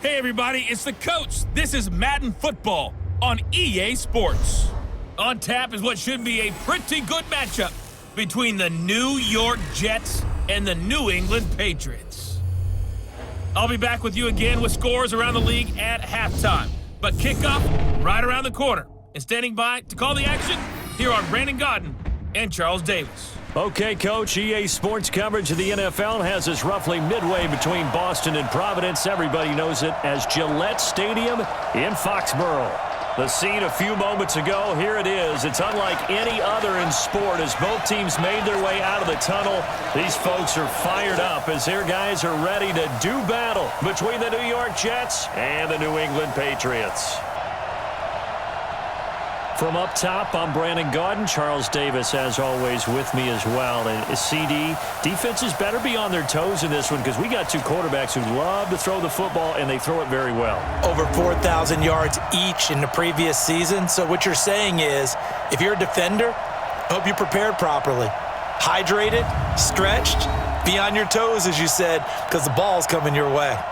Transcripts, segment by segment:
Hey everybody, it's the coach. This is Madden Football on EA Sports. On tap is what should be a pretty good matchup between the New York Jets and the New England Patriots. I'll be back with you again with scores around the league at halftime. But kickoff right around the corner. And standing by to call the action, here are Brandon Godden and Charles Davis. Okay, Coach, EA Sports coverage of the NFL has us roughly midway between Boston and Providence. Everybody knows it as Gillette Stadium in Foxborough. The scene a few moments ago, here it is. It's unlike any other in sport as both teams made their way out of the tunnel. These folks are fired up as their guys are ready to do battle between the New York Jets and the New England Patriots. From up top, I'm Brandon Godden. Charles Davis, as always, with me as well. And CD, defenses better be on their toes in this one because we got two quarterbacks who love to throw the football, and they throw it very well. Over 4,000 yards each in the previous season. So what you're saying is, if you're a defender, I hope you prepared properly. Hydrated, stretched, be on your toes, as you said, because the ball's coming your way.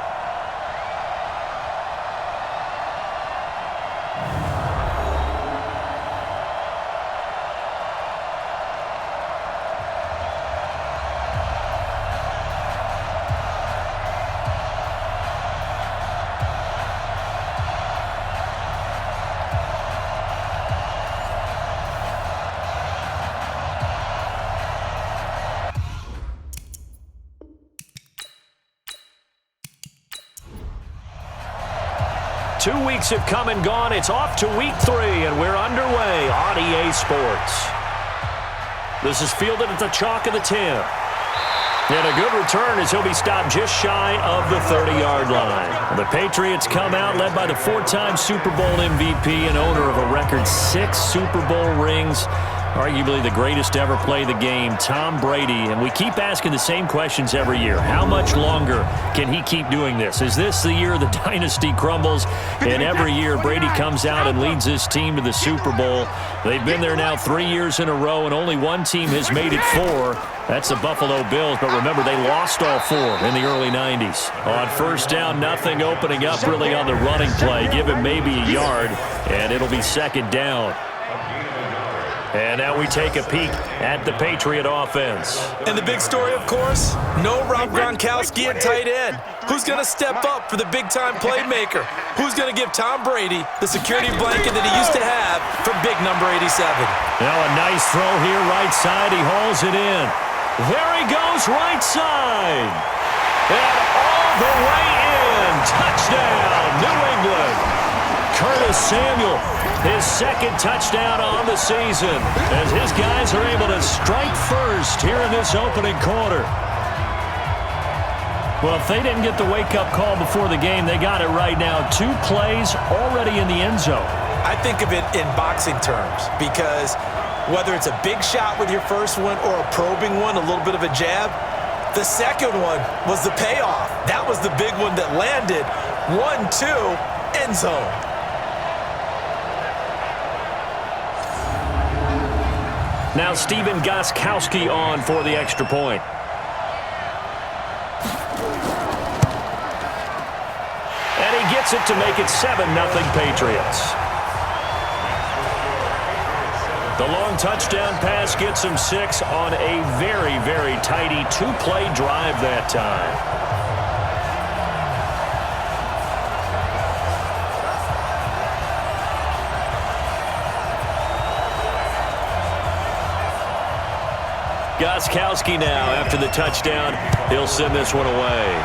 Two weeks have come and gone. It's off to week 3, and we're underway on EA Sports. This is fielded at the chalk of the 10. And a good return as he'll be stopped just shy of the 30-yard line. The Patriots come out led by the 4-time Super Bowl MVP and owner of a record 6 Super Bowl rings. Arguably the greatest to ever play the game, Tom Brady. And we keep asking the same questions every year. How much longer can he keep doing this? Is this the year the dynasty crumbles? And every year Brady comes out and leads his team to the Super Bowl. They've been there now 3 years in a row, and only one team has made it 4. That's the Buffalo Bills. But remember, they lost all 4 in the early 90s. On first down, nothing opening up really on the running play. Give him maybe a yard, and it'll be second down. And now we take a peek at the Patriot offense. And the big story, of course, no Rob Gronkowski at tight end. Who's going to step up for the big-time playmaker? Who's going to give Tom Brady the security blanket that he used to have from big number 87? Now a nice throw here, right side. He hauls it in. There he goes, right side. And all the way in. Touchdown, New England. Curtis Samuel, his second touchdown on the season as his guys are able to strike first here in this opening quarter. Well, if they didn't get the wake-up call before the game, they got it right now. 2 plays already in the end zone. I think of it in boxing terms because whether it's a big shot with your first one or a probing one, a little bit of a jab, the second one was the payoff. That was the big one that landed. 1-2, end zone. Now Stephen Gostkowski on for the extra point. And he gets it to make it 7-0 Patriots. The long touchdown pass gets him 6 on a very, very tidy 2-play drive that time. Gostkowski now, after the touchdown, he'll send this one away.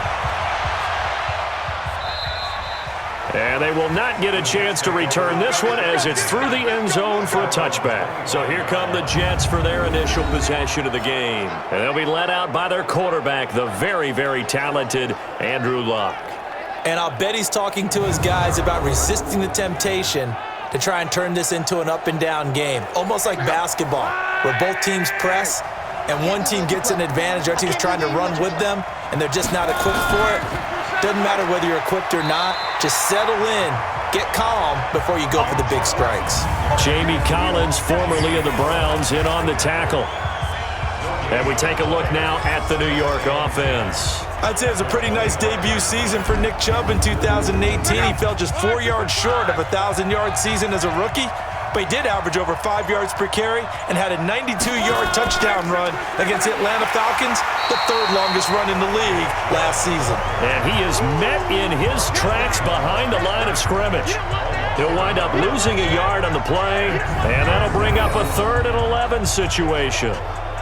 And they will not get a chance to return this one as it's through the end zone for a touchback. So here come the Jets for their initial possession of the game. And they'll be led out by their quarterback, the very, very talented Andrew Luck. And I'll bet he's talking to his guys about resisting the temptation to try and turn this into an up-and-down game. Almost like basketball, where both teams press, and one team gets an advantage, our team's trying to run with them, and they're just not equipped for it. Doesn't matter whether you're equipped or not. Just settle in, get calm before you go for the big strikes. Jamie Collins, formerly of the Browns, in on the tackle. And we take a look now at the New York offense. I'd say it was a pretty nice debut season for Nick Chubb in 2018. He fell just 4 yards short of a 1,000-yard season as a rookie, but he did average over 5 yards per carry and had a 92-yard touchdown run against the Atlanta Falcons, the third longest run in the league last season. And he is met in his tracks behind the line of scrimmage. He'll wind up losing a yard on the play, and that'll bring up a 3rd and 11 situation.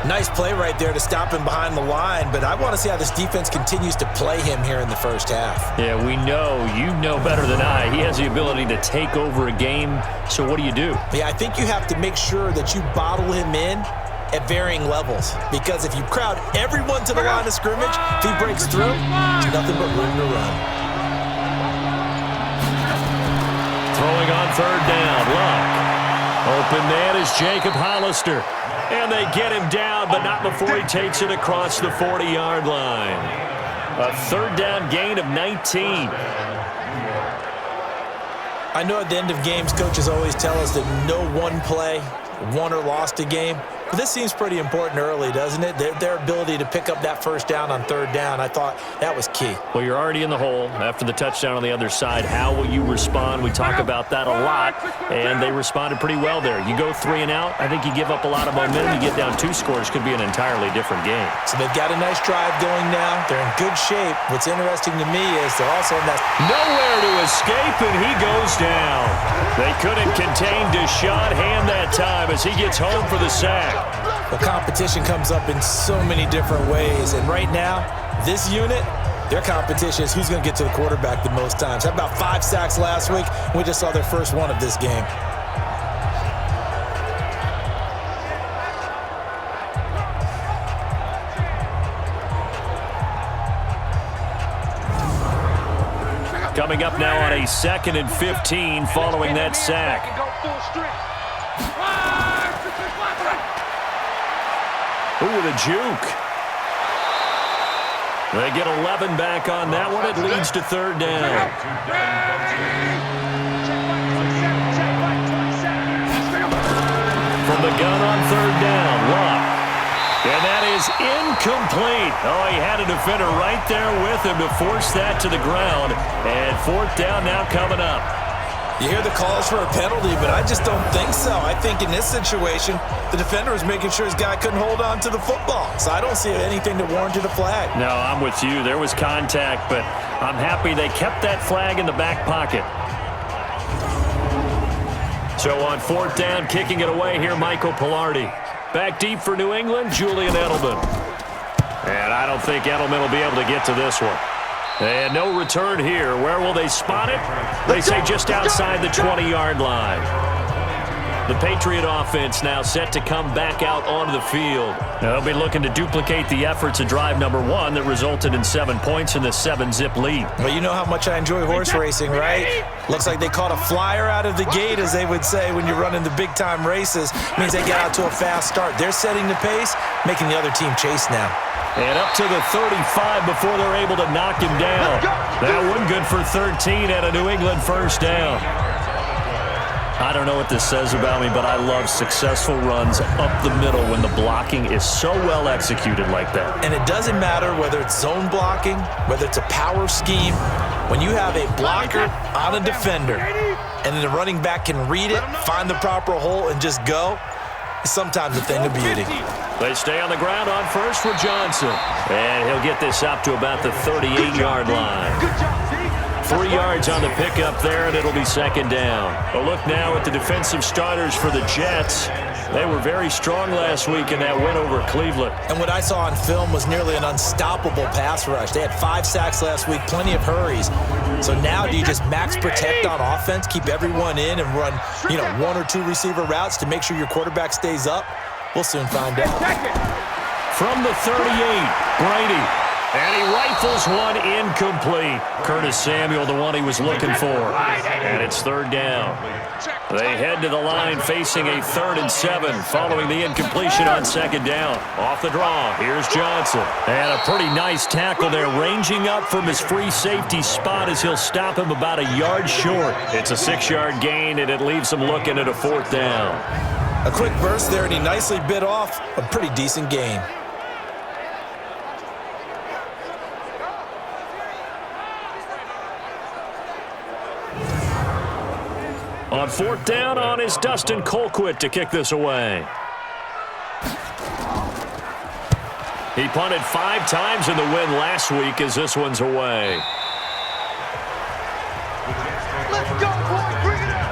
Nice play right there to stop him behind the line, but I want to see how this defense continues to play him here in the first half. Yeah, we know. You know better than I. He has the ability to take over a game, so what do you do? Yeah, I think you have to make sure that you bottle him in at varying levels, because if you crowd everyone to the line of scrimmage, if he breaks through, there's nothing but room to run. Throwing on 3rd down, Luck. Open man is Jacob Hollister. And they get him down, but not before he takes it across the 40-yard line. A 3rd down gain of 19. I know at the end of games, coaches always tell us that no one play won or lost a game. But this seems pretty important early, doesn't it? Their ability to pick up that 1st down on 3rd down, I thought that was key. Well, you're already in the hole after the touchdown on the other side. How will you respond? We talk about that a lot, and they responded pretty well there. You go 3 and out, I think you give up a lot of momentum. You get down 2 scores, could be an entirely different game. So they've got a nice drive going now. They're in good shape. What's interesting to me is they're also in that... Nowhere to escape, and he goes down. They couldn't contain Deshaun Hand that time as he gets home for the sack. Well, competition comes up in so many different ways, and right now, this unit, their competition is who's going to get to the quarterback the most times. How about 5 sacks last week? We just saw their first one of this game. Coming up now on a 2nd and 15 following that sack. Ooh, with a juke. They get 11 back on that one. It leads to 3rd down. From the gun on 3rd down, Luck. And that is incomplete. Oh, he had a defender right there with him to force that to the ground. And 4th down now coming up. You hear the calls for a penalty, but I just don't think so. I think in this situation, the defender was making sure his guy couldn't hold on to the football. So I don't see anything that warranted a flag. No, I'm with you. There was contact, but I'm happy they kept that flag in the back pocket. So on 4th down, kicking it away here, Michael Pilardi. Back deep for New England, Julian Edelman. And I don't think Edelman will be able to get to this one. And no return here. Where will they spot it? They say just outside the 20-yard line. The Patriot offense now set to come back out onto the field. Now they'll be looking to duplicate the efforts of drive number 1 that resulted in 7 points in the 7-zip lead. Well, you know how much I enjoy horse racing, right? Looks like they caught a flyer out of the gate, as they would say when you're running the big-time races. Means they get out to a fast start. They're setting the pace, making the other team chase now. And up to the 35 before they're able to knock him down. That one good for 13 at a New England 1st down. I don't know what this says about me, but I love successful runs up the middle when the blocking is so well executed like that. And it doesn't matter whether it's zone blocking, whether it's a power scheme. When you have a blocker on a defender and then the running back can read it, find the proper hole, and just go, it's sometimes a thing of beauty. They stay on the ground on 1st for Johnson. And he'll get this up to about the 38-yard line. 3 yards on the pickup there, and it'll be 2nd down. A look now at the defensive starters for the Jets. They were very strong last week in that win over Cleveland. And what I saw on film was nearly an unstoppable pass rush. They had 5 sacks last week, plenty of hurries. So now do you just max protect on offense, keep everyone in, and run 1 or 2 receiver routes to make sure your quarterback stays up? We'll soon find out. From the 38, Brady. And he rifles one incomplete. Curtis Samuel, the one he was looking for. And it's 3rd down. They head to the line facing a 3rd and 7 following the incompletion on 2nd down. Off the draw, here's Johnson. And a pretty nice tackle there, ranging up from his free safety spot as he'll stop him about a yard short. It's a 6-yard gain, and it leaves him looking at a 4th down. A quick burst there, and he nicely bit off a pretty decent gain. On fourth down, on is Dustin Colquitt to kick this away. He punted 5 times in the win last week as this one's away. Let's go, boy. Bring it up.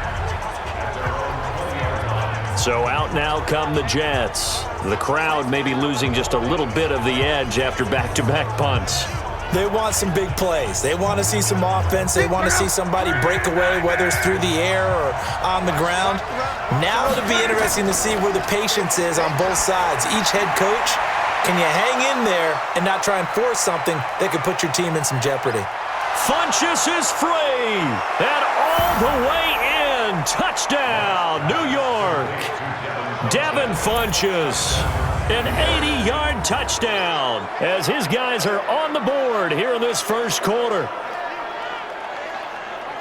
So out now come the Jets. The crowd may be losing just a little bit of the edge after back-to-back punts. They want some big plays. They want to see some offense. They want to see somebody break away, whether it's through the air or on the ground. Now it'll be interesting to see where the patience is on both sides. Each head coach, can you hang in there and not try and force something that could put your team in some jeopardy? Funchess is free, and all the way in. Touchdown, New York. Devin Funchess, an 80-yard touchdown as his guys are on the board here in this first quarter.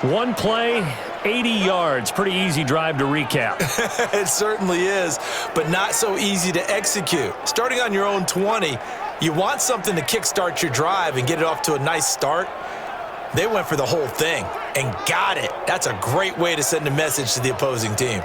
One play, 80 yards. Pretty easy drive to recap. It certainly is, but not so easy to execute. Starting on your own 20, you want something to kickstart your drive and get it off to a nice start. They went for the whole thing and got it. That's a great way to send a message to the opposing team.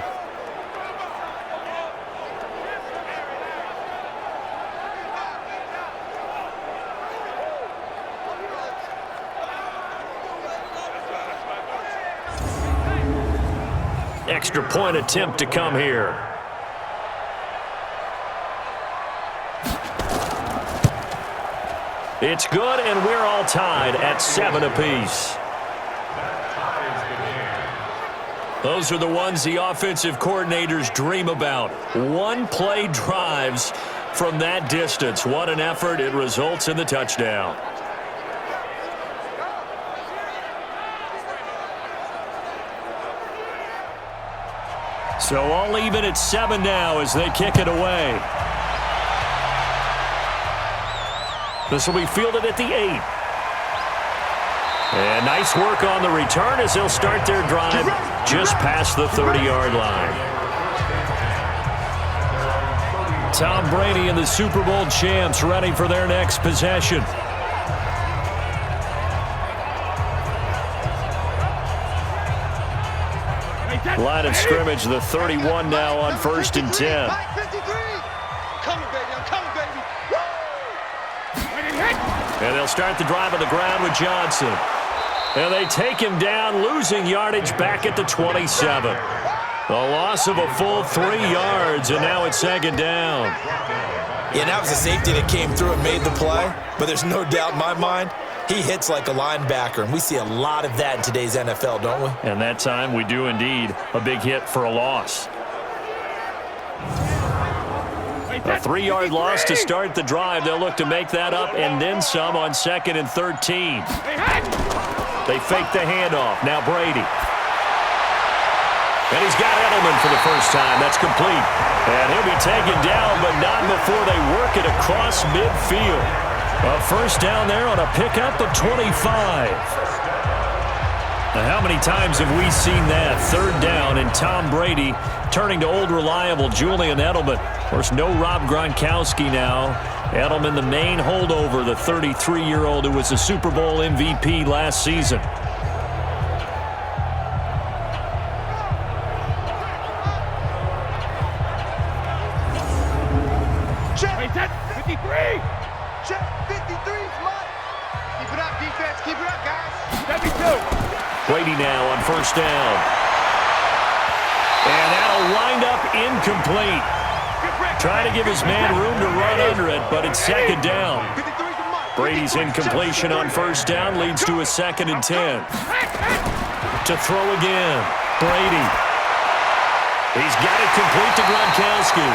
Extra point attempt to come here. It's good, and we're all tied at 7 apiece. Those are the ones the offensive coordinators dream about. One-play drives from that distance. What an effort. It results in the touchdown. So all even at 7 now as they kick it away. This will be fielded at the 8. And nice work on the return as they'll start their drive just past the 30-yard line. Tom Brady and the Super Bowl champs ready for their next possession. Line of scrimmage, the 31 now on 1st and 10. And they'll start the drive on the ground with Johnson. And they take him down, losing yardage back at the 27. A loss of a full 3 yards, and now it's 2nd down. Yeah, that was a safety that came through and made the play, but there's no doubt in my mind, he hits like a linebacker, and we see a lot of that in today's NFL, don't we? And that time we do indeed. A big hit for a loss. A 3-yard loss to start the drive. They'll look to make that up and then some on 2nd and 13. They fake the handoff. Now Brady. And he's got Edelman for the first time. That's complete. And he'll be taken down, but not before they work it across midfield. A first down there on a pickup of 25. Now, how many times have we seen that? 3rd down and Tom Brady turning to old reliable Julian Edelman. Of course, no Rob Gronkowski now. Edelman, the main holdover, the 33-year-old who was a Super Bowl MVP last season. Check 53. Check 53, smart. Keep it up, defense. Keep it up, guys. 72. Brady now on 1st down. And that'll wind up incomplete. Trying to give his man room to run under it, but it's 2nd down. Brady's incompletion on 1st down leads to a 2nd and 10. To throw again. Brady. He's got it complete to Gronkowski.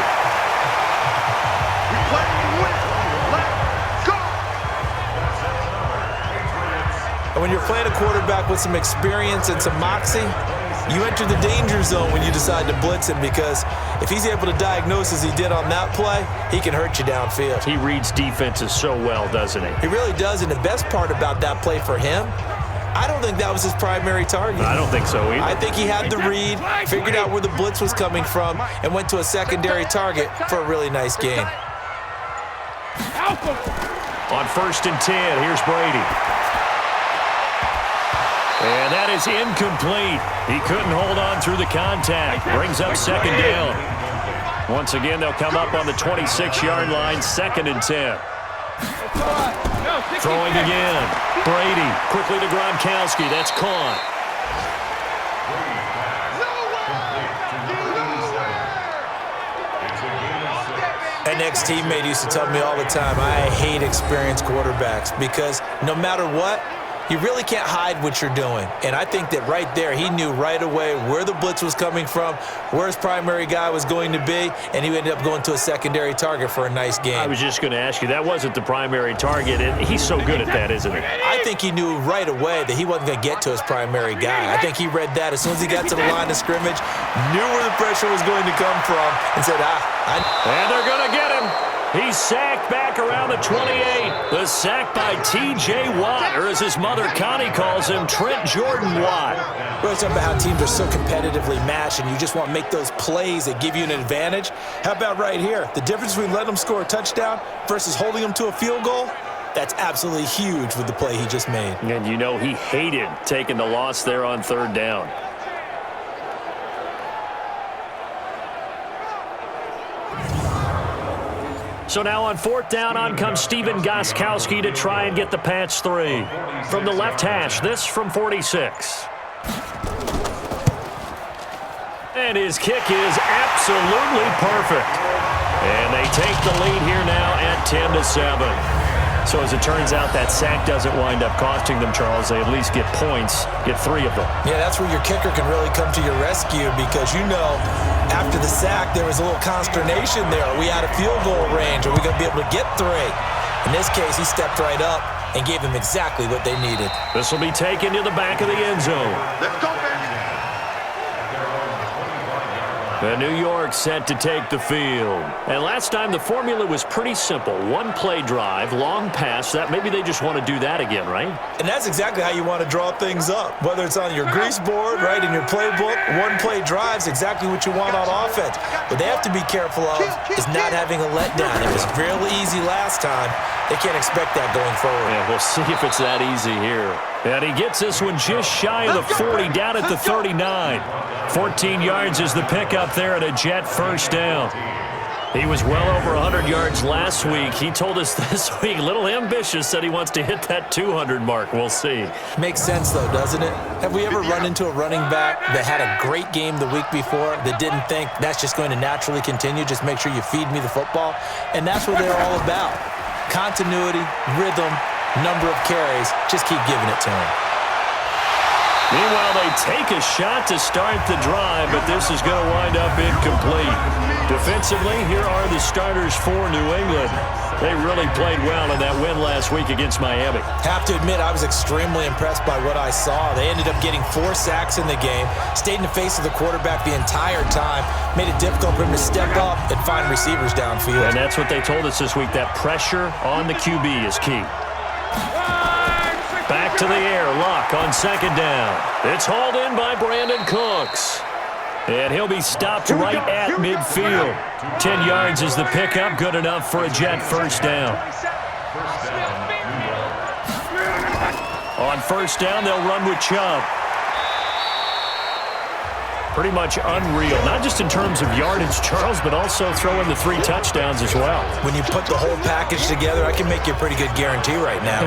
And when you're playing a quarterback with some experience and some moxie, you enter the danger zone when you decide to blitz him, because if he's able to diagnose as he did on that play, he can hurt you downfield. He reads defenses so well, doesn't he? He really does, and the best part about that play for him, I don't think that was his primary target. I don't think so either. I think he had the read, figured out where the blitz was coming from, and went to a secondary target for a really nice gain. On 1st and 10, here's Brady. And that is incomplete. He couldn't hold on through the contact. Brings up second down. Once again, they'll come up on the 26-yard line, 2nd and 10. Throwing again. Brady quickly to Gronkowski. That's caught. An ex-teammate used to tell me all the time, I hate experienced quarterbacks because no matter what, you really can't hide what you're doing. And I think that right there, he knew right away where the blitz was coming from, where his primary guy was going to be, and he ended up going to a secondary target for a nice game. I was just going to ask you, that wasn't the primary target, and he's so good at that, isn't he? I think he knew right away that he wasn't going to get to his primary guy. I think he read that as soon as he got to the line of scrimmage, knew where the pressure was going to come from, and said, And they're going to get him. He's sacked back around the 28. The sack by T.J. Watt, or as his mother Connie calls him, Trent Jordan Watt. We're talking about how teams are so competitively matched and you just want to make those plays that give you an advantage. How about right here? The difference between letting them score a touchdown versus holding them to a field goal, that's absolutely huge with the play he just made. And you know he hated taking the loss there on 3rd down. So now on 4th down, on comes Steven Gostkowski to try and get the Pats 3. From the left hash, this from 46. And his kick is absolutely perfect. And they take the lead here now at 10-7. So as it turns out, that sack doesn't wind up costing them, Charles. They at least get points, get 3 of them. Yeah, that's where your kicker can really come to your rescue because, you know, after the sack, there was a little consternation there. Are we out of field goal range? Are we going to be able to get 3? In this case, he stepped right up and gave them exactly what they needed. This will be taken to the back of the end zone. Let's go, baby. The New York set to take the field. And last time the formula was pretty simple. 1-play drive, long pass. That maybe they just want to do that again, right? And that's exactly how you want to draw things up. Whether it's on your grease board, right, in your playbook, 1-play drive's exactly what you want on offense. What they have to be careful of is not having a letdown. It was real easy last time. They can't expect that going forward. Yeah, we'll see if it's that easy here. And he gets this one just shy of the 40, down at the 39. 14 yards is the pickup there at a Jet first down. He was well over 100 yards last week. He told us this week, a little ambitious, said he wants to hit that 200 mark. We'll see. Makes sense, though, doesn't it? Have we ever run into a running back that had a great game the week before that didn't think that's just going to naturally continue? Just make sure you feed me the football. And that's what they're all about. Continuity, rhythm, number of carries. Just keep giving it to him. Meanwhile, they take a shot to start the drive, but this is going to wind up incomplete. Defensively, here are the starters for New England. They really played well in that win last week against Miami. Have to admit, I was extremely impressed by what I saw. They ended up getting 4 sacks in the game, stayed in the face of the quarterback the entire time, made it difficult for him to step up and find receivers downfield. And that's what they told us this week, that pressure on the QB is key. Back to the air, Luck on 2nd down. It's hauled in by Brandon Cooks. And he'll be stopped right at midfield. 10 yards is the pickup, good enough for a Jet first down. On 1st down, they'll run with Chubb. Pretty much unreal, not just in terms of yardage, Charles, but also throwing the 3 touchdowns as well. When you put the whole package together, I can make you a pretty good guarantee right now.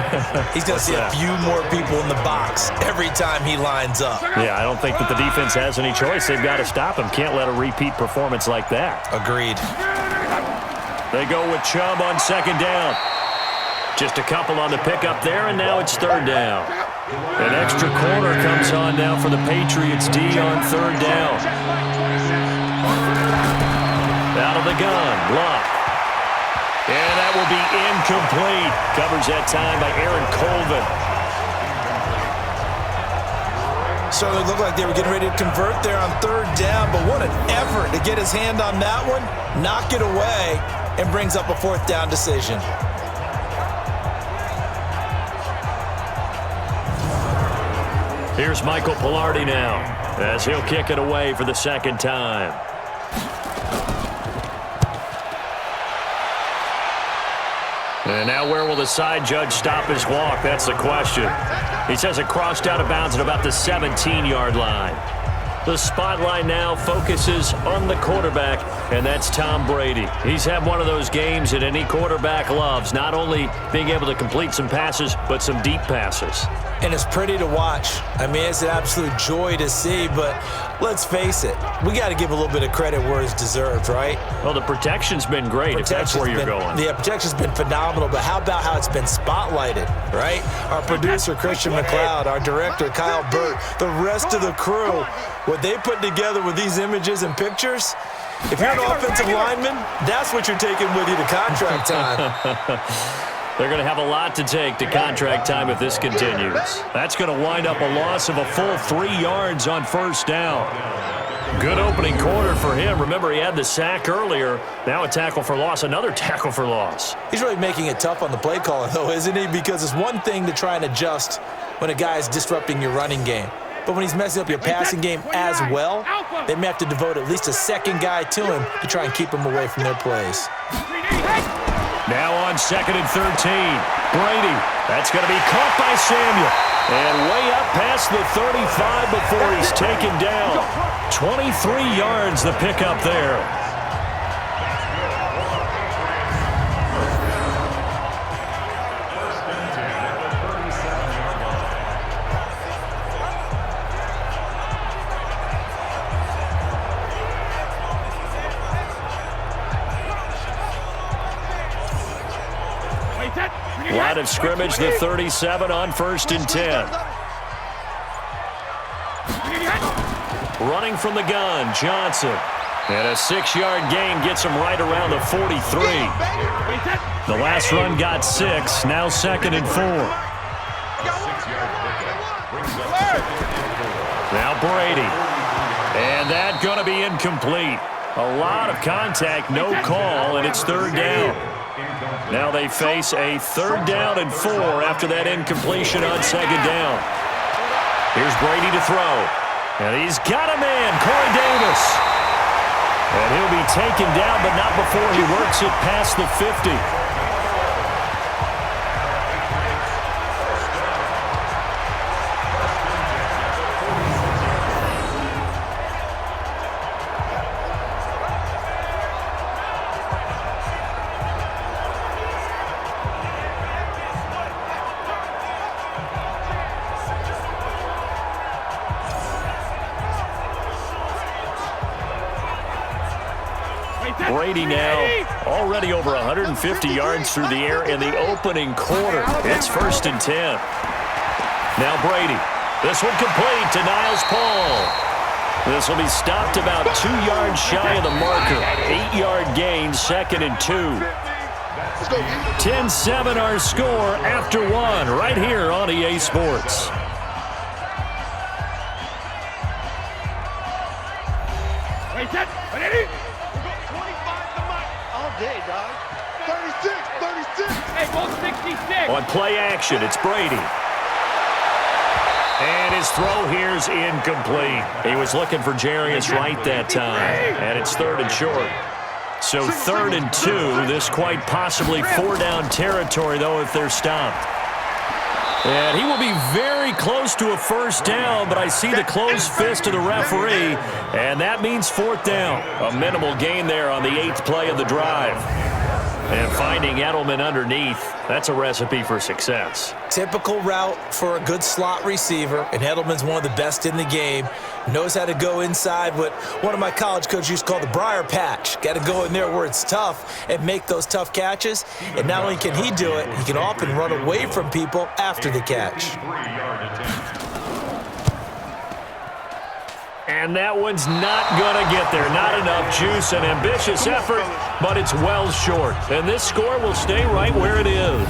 He's going to see a few more people in the box every time he lines up. Yeah, I don't think that the defense has any choice. They've got to stop him. Can't let a repeat performance like that. Agreed. They go with Chubb on 2nd down. Just a couple on the pickup there, and now it's 3rd down. An extra corner comes on now for the Patriots D on 3rd down. Out of the gun, Luck. And that will be incomplete. Covers that time by Aaron Colvin. So it looked like they were getting ready to convert there on 3rd down, but what an effort to get his hand on that one, knock it away, and brings up a 4th down decision. Here's Michael Pilardi now, as he'll kick it away for the 2nd time. And now where will the side judge stop his walk? That's the question. He says it crossed out of bounds at about the 17-yard line. The spotlight now focuses on the quarterback, and that's Tom Brady. He's had one of those games that any quarterback loves, not only being able to complete some passes, but some deep passes. And it's pretty to watch. I mean, it's an absolute joy to see, but let's face it, we got to give a little bit of credit where it's deserved, right? Well, the protection's been great, if that's where you're going. Yeah, protection's been phenomenal, but how about how it's been spotlighted, right? Our producer, Christian McLeod, our director, Kyle Burt, the rest of the crew, what they put together with these images and pictures, if you're an offensive lineman, that's what you're taking with you to contract time. They're going to have a lot to take to contract time if this continues. That's going to wind up a loss of a full 3 yards on first down. Good opening quarter for him. Remember, he had the sack earlier. Now a tackle for loss, another tackle for loss. He's really making it tough on the play caller, though, isn't he? Because it's one thing to try and adjust when a guy is disrupting your running game. But when he's messing up your passing game as well, they may have to devote at least a second guy to him to try and keep him away from their plays. Now on 2nd and 13. Brady. That's going to be caught by Samuel. And way up past the 35 before he's taken down. 23 yards the pickup there. Line of scrimmage, the 37 on 1st and 10. Running from the gun, Johnson. And a 6-yard gain gets him right around the 43. The last run got 6, now 2nd and 4. Now Brady. And that going to be incomplete. A lot of contact, no call, and it's 3rd down. Now they face a 3rd down and 4 after that incompletion on 2nd down. Here's Brady to throw. And he's got a man, Corey Davis. And he'll be taken down, but not before he works it past the 50. Brady now already over 150 yards through the air in the opening quarter. It's 1st and 10. Now Brady. This one complete to Niles Paul. This will be stopped about 2 yards shy of the marker. 8-yard gain, 2nd and 2. 10-7 our score after 1 right here on EA Sports. On play action, it's Brady. And his throw here's incomplete. He was looking for Jarius Wright that time. And it's 3rd and short. So 3rd and 2. This quite possibly 4-down territory, though, if they're stopped. And he will be very close to a 1st down, but I see the closed fist of the referee, and that means 4th down. A minimal gain there on the 8th play of the drive. And finding Edelman underneath, that's a recipe for success. Typical route for a good slot receiver, and Edelman's one of the best in the game. Knows how to go inside what one of my college coaches used to call the briar patch. Got to go in there where it's tough and make those tough catches. And not only can he do it, he can often run away from people after the catch. And that one's not going to get there. Not enough juice, an ambitious effort, but it's well short. And this score will stay right where it is.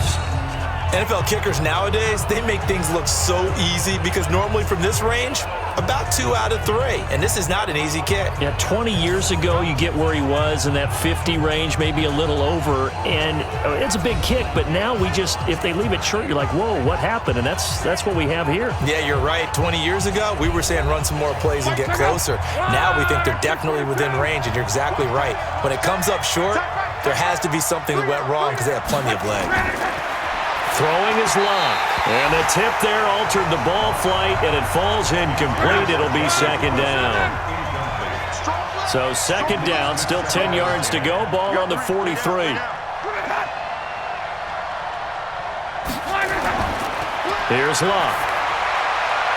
NFL kickers nowadays, they make things look so easy because normally from this range, about 2 out of 3. And this is not an easy kick. Yeah, 20 years ago, you get where he was in that 50 range, maybe a little over. And it's a big kick, but now we just, if they leave it short, you're like, whoa, what happened? And that's what we have here. Yeah, you're right. 20 years ago, we were saying run some more plays and get closer. Now we think they're definitely within range, and you're exactly right. When it comes up short, There has to be something that went wrong because they have plenty of leg. Throwing is locked. And the tip there altered the ball flight, and it falls incomplete. It'll be second down. So second down, still 10 yards to go. Ball on the 43. Here's Luck.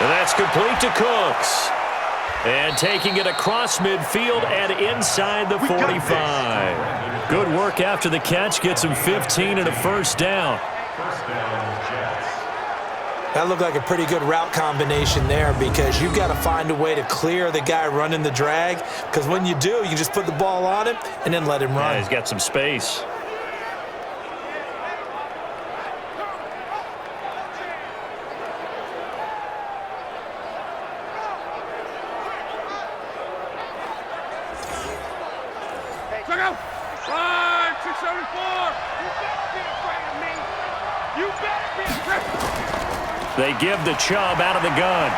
And that's complete to Cooks. And taking it across midfield and inside the 45. Good work after the catch. Gets him 15 and a first down. That looked like a pretty good route combination there because you've got to find a way to clear the guy running the drag, because when you do, you just put the ball on him and then let him run. Yeah, he's got some space. Check out. 674. You better be afraid of me. You better be afraid. They give the Chubb out of the gun.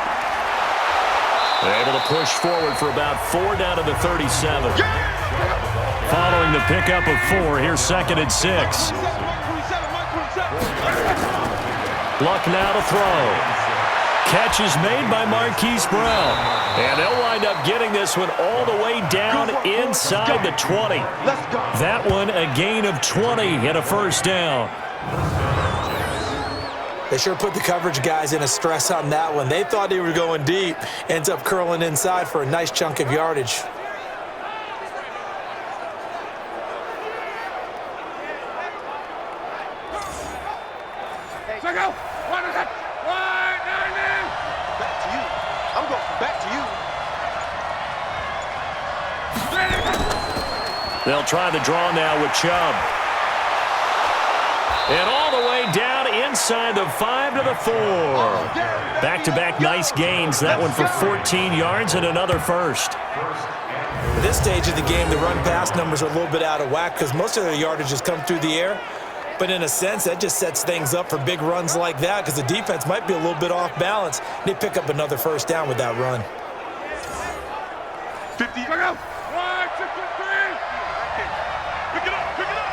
They're able to push forward for about 4 down to the 37. Following the pickup of 4, here's second and 6. Luck now to throw. Catch is made by Marquise Brown. And they'll wind up getting this one all the way down inside the 20. That one a gain of 20 and a first down. They sure put the coverage guys in a stress on that one. They thought they were going deep. Ends up curling inside for a nice chunk of yardage. Check out. What is it? Back to you. I'm going back to you. They'll try the draw now with Chubb. And all the way down inside the 5 to the 4. Back-to-back nice gains. That one for 14 yards and another first. At this stage of the game, the run-pass numbers are a little bit out of whack because most of their yardage has come through the air. But in a sense, that just sets things up for big runs like that because the defense might be a little bit off balance. They pick up another first down with that run. 50. Check out. 1, 2, 3. Pick it up. Pick it up.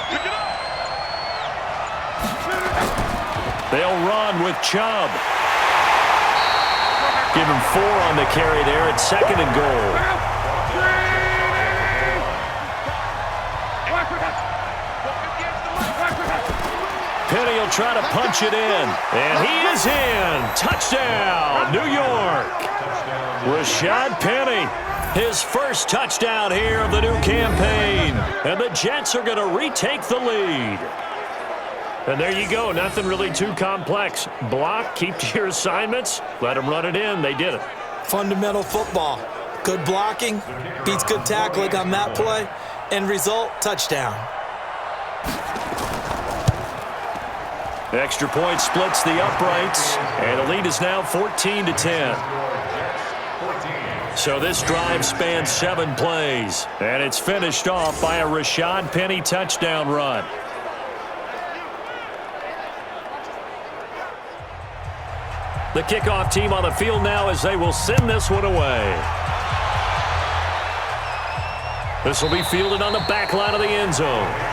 Pick it up. They'll run with Chubb. Give him 4 on the carry there at second and goal. Penny will try to punch it in. And he is in. Touchdown, New York. Rashad Penny, his first touchdown here of the new campaign. And the Jets are going to retake the lead. And there you go. Nothing really too complex. Block, keep to your assignments, let them run it in. They did it. Fundamental football. Good blocking, beats good tackling on that play. End result, touchdown. The extra point splits the uprights, and the lead is now 14-10. So this drive spans 7 plays, and it's finished off by a Rashad Penny touchdown run. The kickoff team on the field now as they will send this one away. This will be fielded on the back line of the end zone.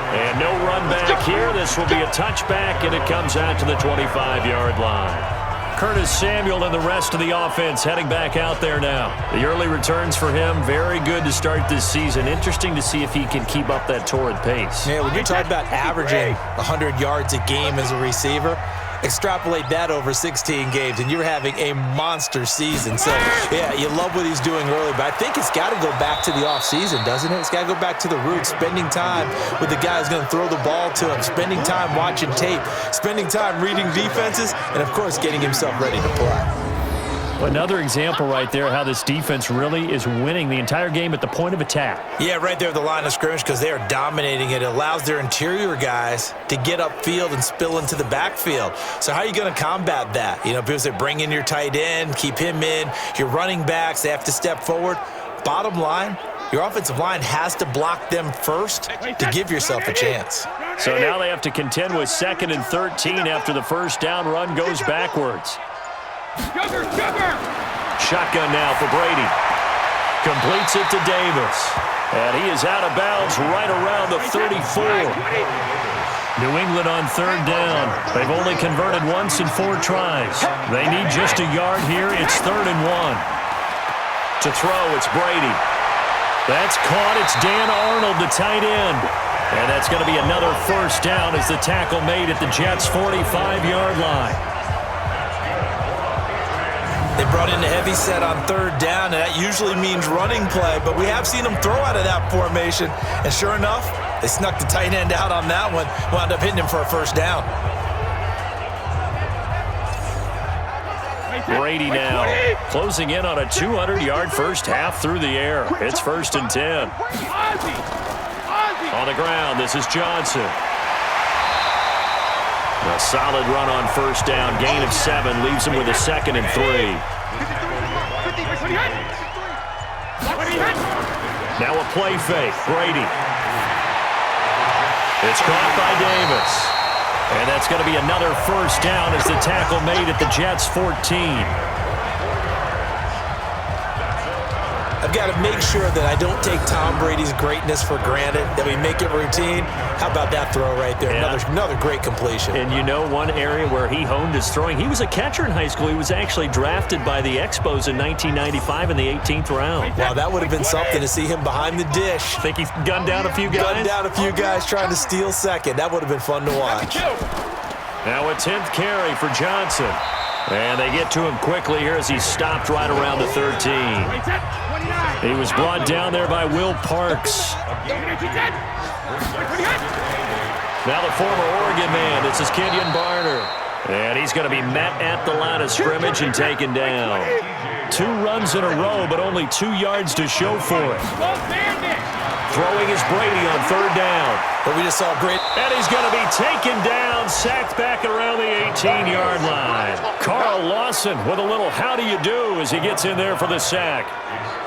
And no run back here. This will be a touchback, and it comes out to the 25-yard line. Curtis Samuel and the rest of the offense heading back out there now. The early returns for him, very good to start this season. Interesting to see if he can keep up that torrid pace. Yeah, when you're talking about averaging 100 yards a game as a receiver, extrapolate that over 16 games, and you're having a monster season. So, yeah, you love what he's doing early, but I think it's got to go back to the offseason, doesn't it? It's got to go back to the roots, spending time with the guy who's going to throw the ball to him, spending time watching tape, spending time reading defenses, and, of course, getting himself ready to play. Another example right there how this defense really is winning the entire game at the point of attack. Yeah, right there at the line of scrimmage because they are dominating it. It allows their interior guys to get upfield and spill into the backfield. So how are you going to combat that? You know, people say bring in your tight end, keep him in. Your running backs, they have to step forward. Bottom line, your offensive line has to block them first to give yourself a chance. So now they have to contend with 2nd and 13 after the first down run goes backwards. Shotgun now for Brady. Completes it to Davis. And he is out of bounds right around the 34. New England on third down. They've only converted once in 4 tries. They need just a yard here. It's 3rd and 1. To throw, it's Brady. That's caught. It's Dan Arnold, the tight end. And that's going to be another first down as the tackle made at the Jets' 45-yard line. They brought in the heavy set on third down, and that usually means running play, but we have seen them throw out of that formation. And sure enough, they snuck the tight end out on that one, wound up hitting him for a first down. Brady now closing in on a 200-yard first half through the air. It's 1st and 10. On the ground, this is Johnson. A solid run on first down, gain of 7, leaves him with a 2nd and 3. Now a play fake, Brady. It's caught by Davis. And that's going to be another first down as the tackle made at the Jets' 14. I've got to make sure that I don't take Tom Brady's greatness for granted, that we make it routine. How about that throw right there? Yeah. Another great completion. And you know one area where he honed his throwing? He was a catcher in high school. He was actually drafted by the Expos in 1995 in the 18th round. Wow, that would have been something to see him behind the dish. Think he's gunned down a few guys? Gunned down a few guys trying to steal second. That would have been fun to watch. Now a 10th carry for Johnson. And they get to him quickly here as he's stopped right around the 13. He was brought down there by Will Parks. Now the former Oregon man, this is Kenyon Barner. And he's going to be met at the line of scrimmage and taken down. 2 runs in a row, but only 2 yards to show for it. Throwing is Brady on third down. But we just saw a great... And he's going to be taken down, sacked back around the 18-yard line. Carl Lawson with a little how do you do as he gets in there for the sack.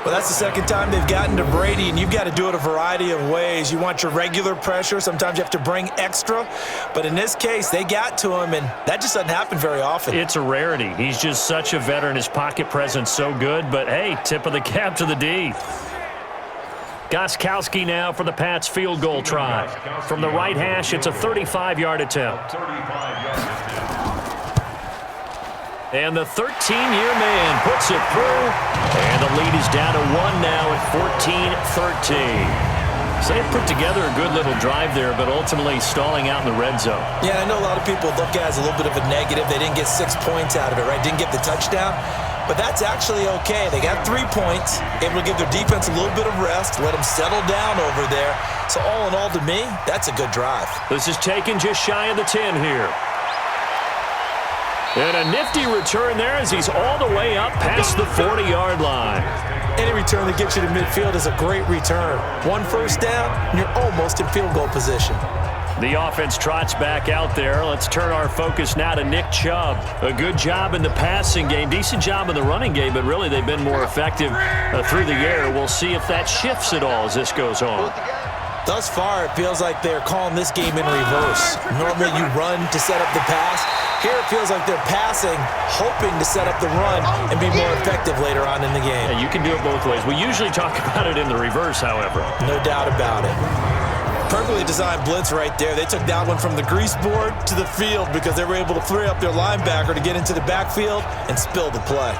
Well, that's the second time they've gotten to Brady, and you've got to do it a variety of ways. You want your regular pressure. Sometimes you have to bring extra. But in this case, they got to him, and that just doesn't happen very often. It's a rarity. He's just such a veteran. His pocket presence so good. But, hey, tip of the cap to the D. Gostkowski now for the Pats field goal try. From the right hash, it's a 35-yard attempt. And the 13-year man puts it through. And the lead is down to 1 now at 14-13. So they put together a good little drive there, but ultimately stalling out in the red zone. Yeah, I know a lot of people look at it as a little bit of a negative. They didn't get 6 points out of it, right? Didn't get the touchdown. But that's actually okay. They got 3 points, able to give their defense a little bit of rest, let them settle down over there. So all in all, to me, that's a good drive. This is taken just shy of the 10 here. And a nifty return there as he's all the way up past the 40-yard line. Any return that gets you to midfield is a great return. 1 first down, and you're almost in field goal position. The offense trots back out there. Let's turn our focus now to Nick Chubb. A good job in the passing game, decent job in the running game, but really they've been more effective through the air. We'll see if that shifts at all as this goes on. Thus far, it feels like they're calling this game in reverse. Normally you run to set up the pass. Here it feels like they're passing, hoping to set up the run and be more effective later on in the game. Yeah, you can do it both ways. We usually talk about it in the reverse, however. No doubt about it. Perfectly designed blitz right there. They took that one from the grease board to the field because they were able to free up their linebacker to get into the backfield and spill the play.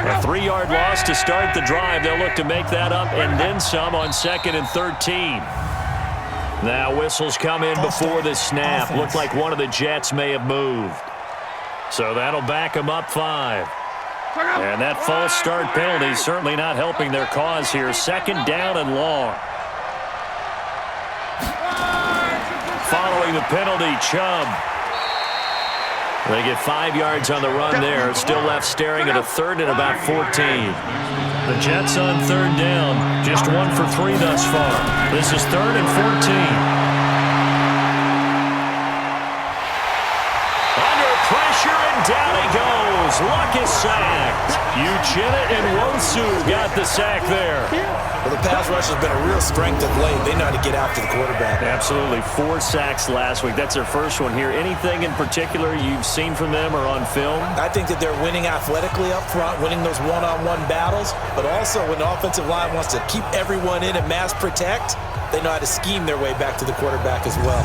A 3-yard loss to start the drive. They'll look to make that up and then some on 2nd and 13. Now whistles come in before the snap. Looked like one of the Jets may have moved. So that'll back them up 5. And that false start penalty certainly not helping their cause here. 2nd down and long. Following the penalty, Chubb. They get 5 yards on the run there. Still left staring at a 3rd and about 14. The Jets on 3rd down. Just 1 for 3 thus far. This is 3rd and 14. Under pressure, and down he goes. Luck is sacked. Uchenna and Nwosu got the sack there. Well, the pass rush has been a real strength of late. They know how to get after the quarterback. Absolutely. 4 sacks last week. That's their first one here. Anything in particular you've seen from them or on film? I think that they're winning athletically up front, winning those one-on-one battles, but also when the offensive line wants to keep everyone in and mass protect, they know how to scheme their way back to the quarterback as well.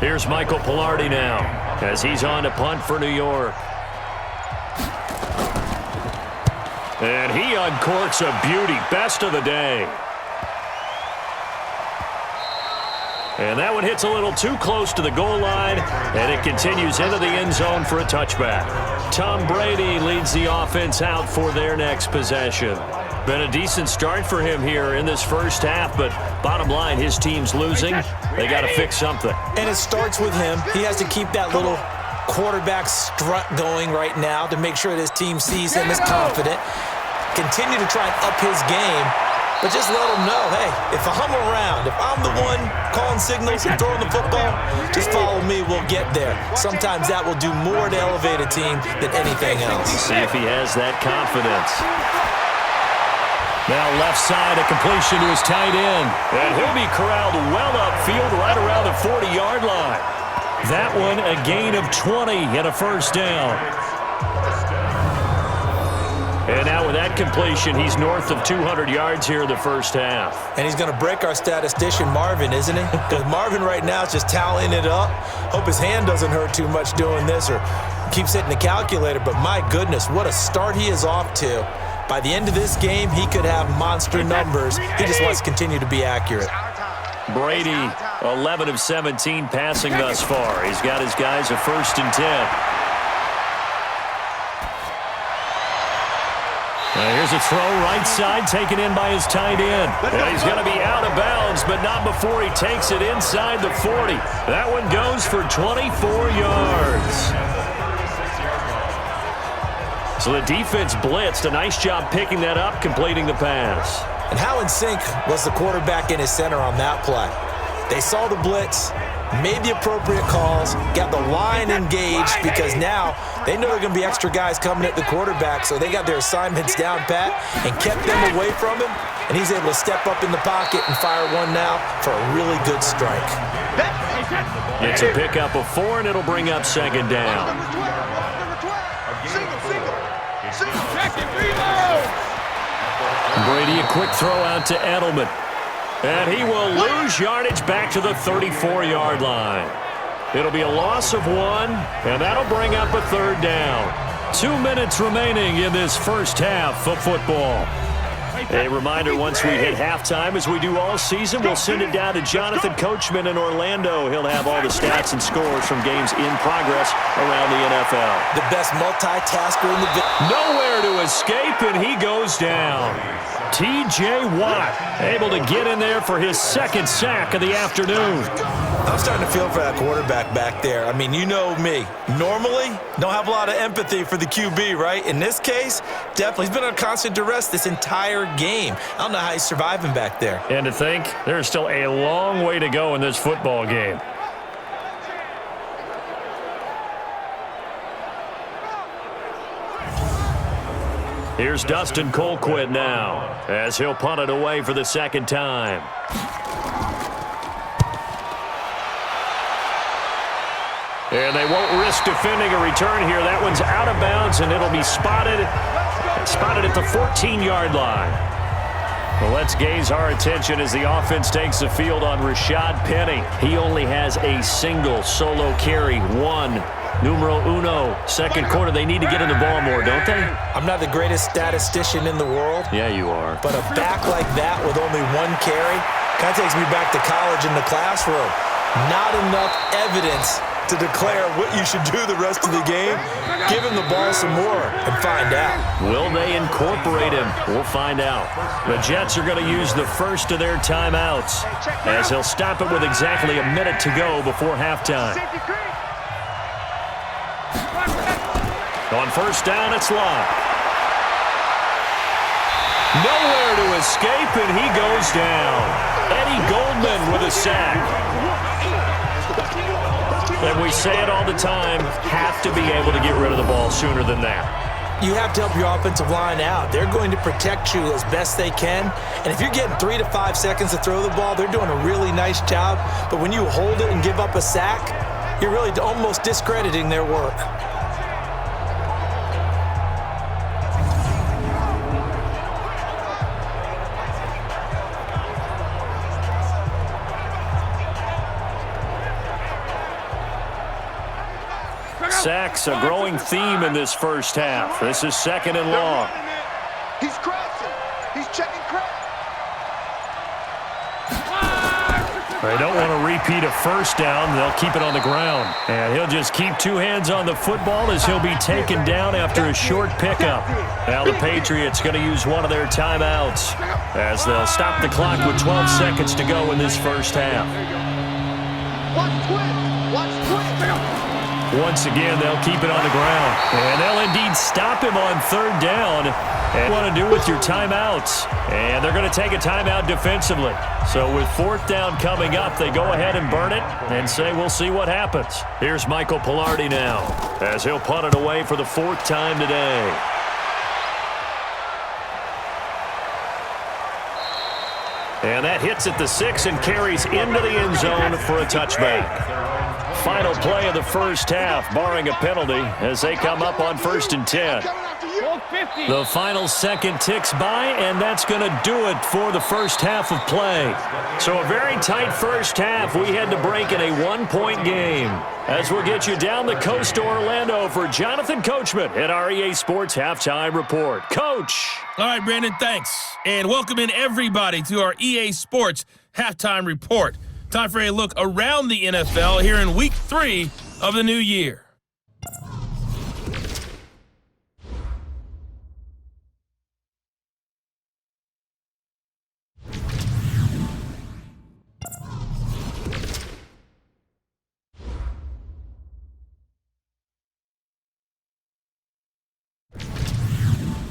Here's Michael Pilardi now as he's on to punt for New York. And he uncorks a beauty. Best of the day. And that one hits a little too close to the goal line, and it continues into the end zone for a touchback. Tom Brady leads the offense out for their next possession. Been a decent start for him here in this first half, but bottom line, his team's losing. They got to fix something. And it starts with him. He has to keep that little quarterback strut going right now to make sure that his team sees him as confident. Continue to try and up his game, but just let him know, hey, if I'm around, if I'm the one calling signals and throwing the football, just follow me, we'll get there. Sometimes that will do more to elevate a team than anything else. See if he has that confidence. Now left side, a completion to his tight end. And he'll be corralled well upfield right around the 40-yard line. That one a gain of 20 and a first down. And now with that completion, he's north of 200 yards here in the first half. And he's going to break our statistician, Marvin, isn't he? Because Marvin right now is just tallying it up. Hope his hand doesn't hurt too much doing this or keeps hitting the calculator. But my goodness, what a start he is off to. By the end of this game, he could have monster numbers. He just wants to continue to be accurate. Brady, 11 of 17 passing thus far. He's got his guys a 1st and 10. Here's a throw right side taken in by his tight end. And he's going to be out of bounds, but not before he takes it inside the 40. That one goes for 24 yards. So the defense blitzed. A nice job picking that up, completing the pass. And how in sync was the quarterback and his center on that play? They saw the blitz, made the appropriate calls, got the line engaged because now they know there are going to be extra guys coming at the quarterback, so they got their assignments down pat and kept them away from him, and he's able to step up in the pocket and fire one now for a really good strike. It's a pickup of 4, and it'll bring up 2nd down. Brady, a quick throw out to Edelman. And he will lose yardage back to the 34-yard line. It'll be a loss of 1, and that'll bring up a 3rd down. 2 minutes remaining in this first half of football. A reminder, once we hit halftime, as we do all season, we'll send it down to Jonathan Coachman in Orlando. He'll have all the stats and scores from games in progress around the NFL. The best multitasker in the... Nowhere to escape, and he goes down. T.J. Watt able to get in there for his 2nd sack of the afternoon. I'm starting to feel for that quarterback back there. I mean, you know me. Normally, don't have a lot of empathy for the QB, right? In this case, definitely. He's been on constant duress this entire game. I don't know how he's surviving back there. And to think, there's still a long way to go in this football game. Here's Dustin Colquitt now, as he'll punt it away for the 2nd time. And they won't risk defending a return here. That one's out of bounds, and it'll be spotted at the 14-yard line. Well, let's gaze our attention as the offense takes the field on Rashad Penny. He only has a single solo carry, 1. Numero uno, 2nd quarter. They need to get in the ball more, don't they? I'm not the greatest statistician in the world. Yeah, you are. But a back like that with only 1 carry kind of takes me back to college in the classroom. Not enough evidence to declare what you should do the rest of the game. Give him the ball some more and find out. Will they incorporate him? We'll find out. The Jets are going to use the first of their timeouts as he'll stop it with exactly a minute to go before halftime. On 1st down, it's Locke. Nowhere to escape, and he goes down. Eddie Goldman with a sack. And we say it all the time, have to be able to get rid of the ball sooner than that. You have to help your offensive line out. They're going to protect you as best they can. And if you're getting 3 to 5 seconds to throw the ball, they're doing a really nice job. But when you hold it and give up a sack, you're really almost discrediting their work. Sacks, a growing theme in this first half. This is 2nd and long. He's crossing. He's checking crack. They don't want to repeat a first down. They'll keep it on the ground. And he'll just keep 2 hands on the football as he'll be taken down after a short pickup. Now the Patriots going to use one of their timeouts as they'll stop the clock with 12 seconds to go in this first half. Watch twist. Watch twist. Once again, they'll keep it on the ground. And they'll indeed stop him on 3rd down. And what to do with your timeouts. And they're going to take a timeout defensively. So with 4th down coming up, they go ahead and burn it and say we'll see what happens. Here's Michael Pilardi now as he'll punt it away for the 4th time today. And that hits at the 6 and carries into the end zone for a touchback. Final play of the first half, barring a penalty, as they come up on 1st and 10. The final second ticks by, and that's going to do it for the first half of play. So a very tight first half. We had to break in a 1-point game. As we'll get you down the coast to Orlando for Jonathan Coachman at our EA Sports Halftime Report. Coach! All right, Brandon, thanks. And welcome in everybody to our EA Sports Halftime Report. Time for a look around the NFL here in Week 3 of the new year.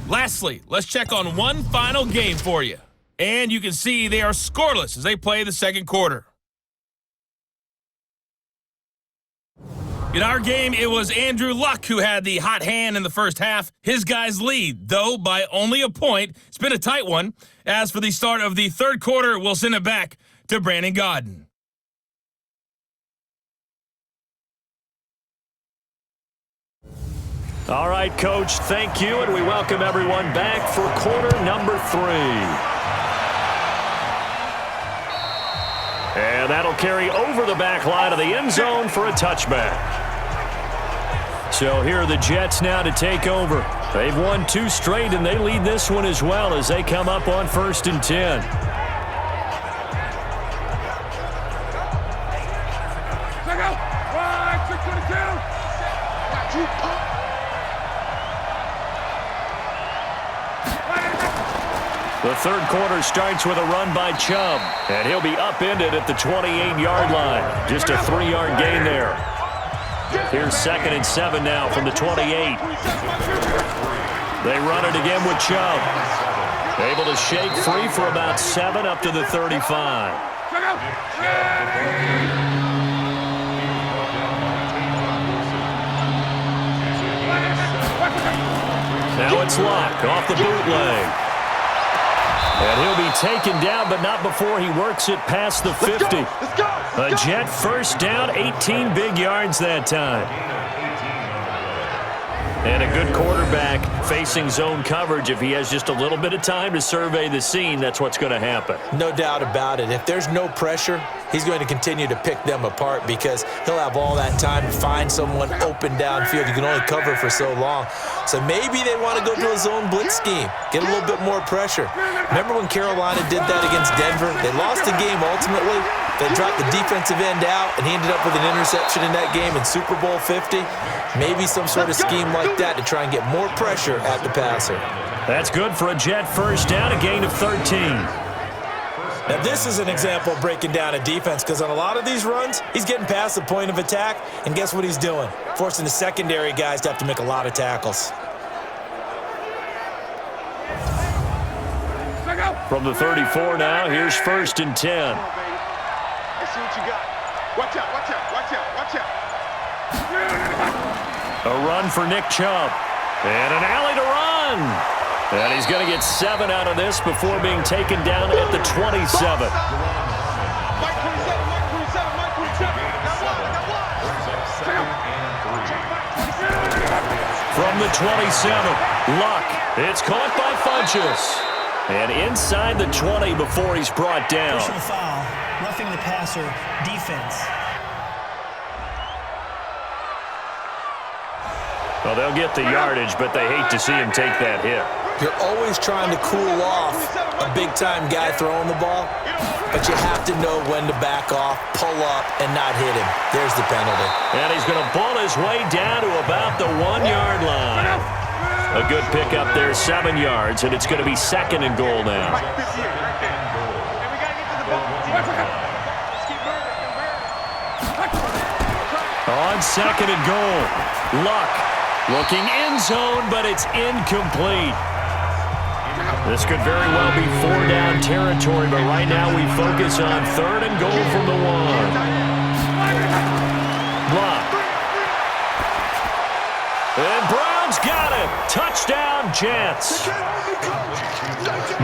Lastly, let's check on one final game for you. And you can see they are scoreless as they play the second quarter. In our game, it was Andrew Luck who had the hot hand in the first half. His guys lead, though, by only a point. It's been a tight one. As for the start of the third quarter, we'll send it back to Brandon Godden. All right, Coach, thank you, and we welcome everyone back for quarter number 3. And that'll carry over the back line of the end zone for a touchback. So here are the Jets now to take over. They've won 2 straight, and they lead this one as well as they come up on 1st and 10. The third quarter starts with a run by Chubb, and he'll be upended at the 28-yard line. Just a 3-yard gain there. Here's 2nd and 7 now from the 28. They run it again with Chubb. Able to shake free for about 7 up to the 35. Now it's Luck off the bootleg. And he'll be taken down, but not before he works it past the 50. A Jet first down, 18 big yards that time. And a good quarterback facing zone coverage. If he has just a little bit of time to survey the scene, that's what's going to happen. No doubt about it. If there's no pressure, he's going to continue to pick them apart because he'll have all that time to find someone open downfield. You can only cover for so long. So maybe they want to go to a zone blitz scheme, get a little bit more pressure. Remember when Carolina did that against Denver? They lost the game ultimately. They dropped the defensive end out, and he ended up with an interception in that game in Super Bowl 50. Maybe some sort of scheme like that to try and get more pressure at the passer. That's good for a Jet first down, a gain of 13. Now, this is an example of breaking down a defense because on a lot of these runs, he's getting past the point of attack, and guess what he's doing? Forcing the secondary guys to have to make a lot of tackles. From the 34 now, here's 1st and 10. Let's see what you got. Watch out, watch out, watch out, watch out. A run for Nick Chubb. And an alley to run. And he's going to get 7 out of this before being taken down at the 27. From the 27, Luck. It's caught by Funchess. And inside the 20 before he's brought down. Personal foul, roughing the passer, defense. Well, they'll get the yardage, but they hate to see him take that hit. You're always trying to cool off a big-time guy throwing the ball, but you have to know when to back off, pull up, and not hit him. There's the penalty. And he's going to ball his way down to about the 1-yard line. A good pickup there, 7 yards, and it's going to be 2nd and goal now. On 2nd and goal, Luck looking end zone, but it's incomplete. This could very well be 4-down territory, but right now we focus on 3rd and goal from the 1. Luck. And Brown's got it. Touchdown, Jets.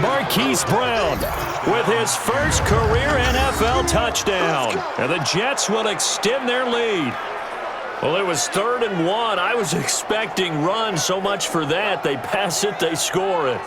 Marquise Brown with his first career NFL touchdown. And the Jets will extend their lead. Well, it was 3rd and 1. I was expecting run, so much for that. They pass it, they score it.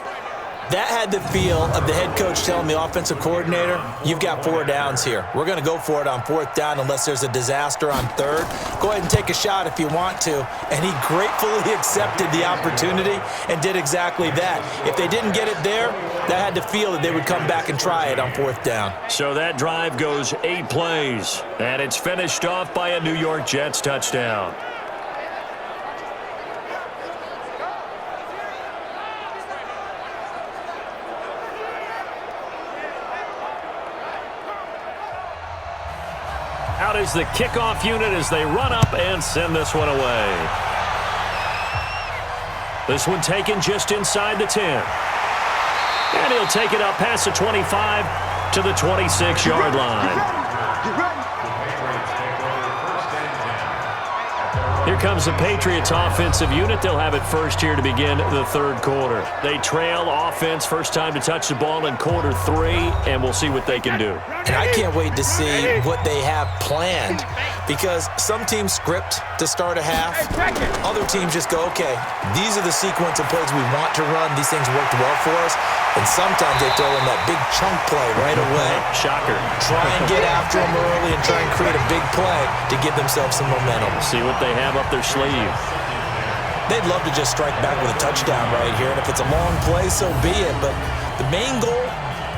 That had the feel of the head coach telling the offensive coordinator, you've got 4 downs here. We're going to go for it on 4th down unless there's a disaster on 3rd. Go ahead and take a shot if you want to. And he gratefully accepted the opportunity and did exactly that. If they didn't get it there, that had the feel that they would come back and try it on 4th down. So that drive goes 8 plays, and it's finished off by a New York Jets touchdown. Out is the kickoff unit as they run up and send this one away. This one taken just inside the 10. And he'll take it up past the 25 to the 26-yard line. Here comes the Patriots offensive unit. They'll have it first here to begin the 3rd quarter. They trail offense, first time to touch the ball in quarter 3, and we'll see what they can do. And I can't wait to see what they have planned, because some teams script to start a half. Other teams just go, okay, these are the sequence of plays we want to run. These things worked well for us. And sometimes they throw in that big chunk play right away. Shocker. Try and get after them early and try and create a big play to give themselves some momentum. See what they have up their sleeve. They'd love to just strike back with a touchdown right here. And if it's a long play, so be it. But the main goal,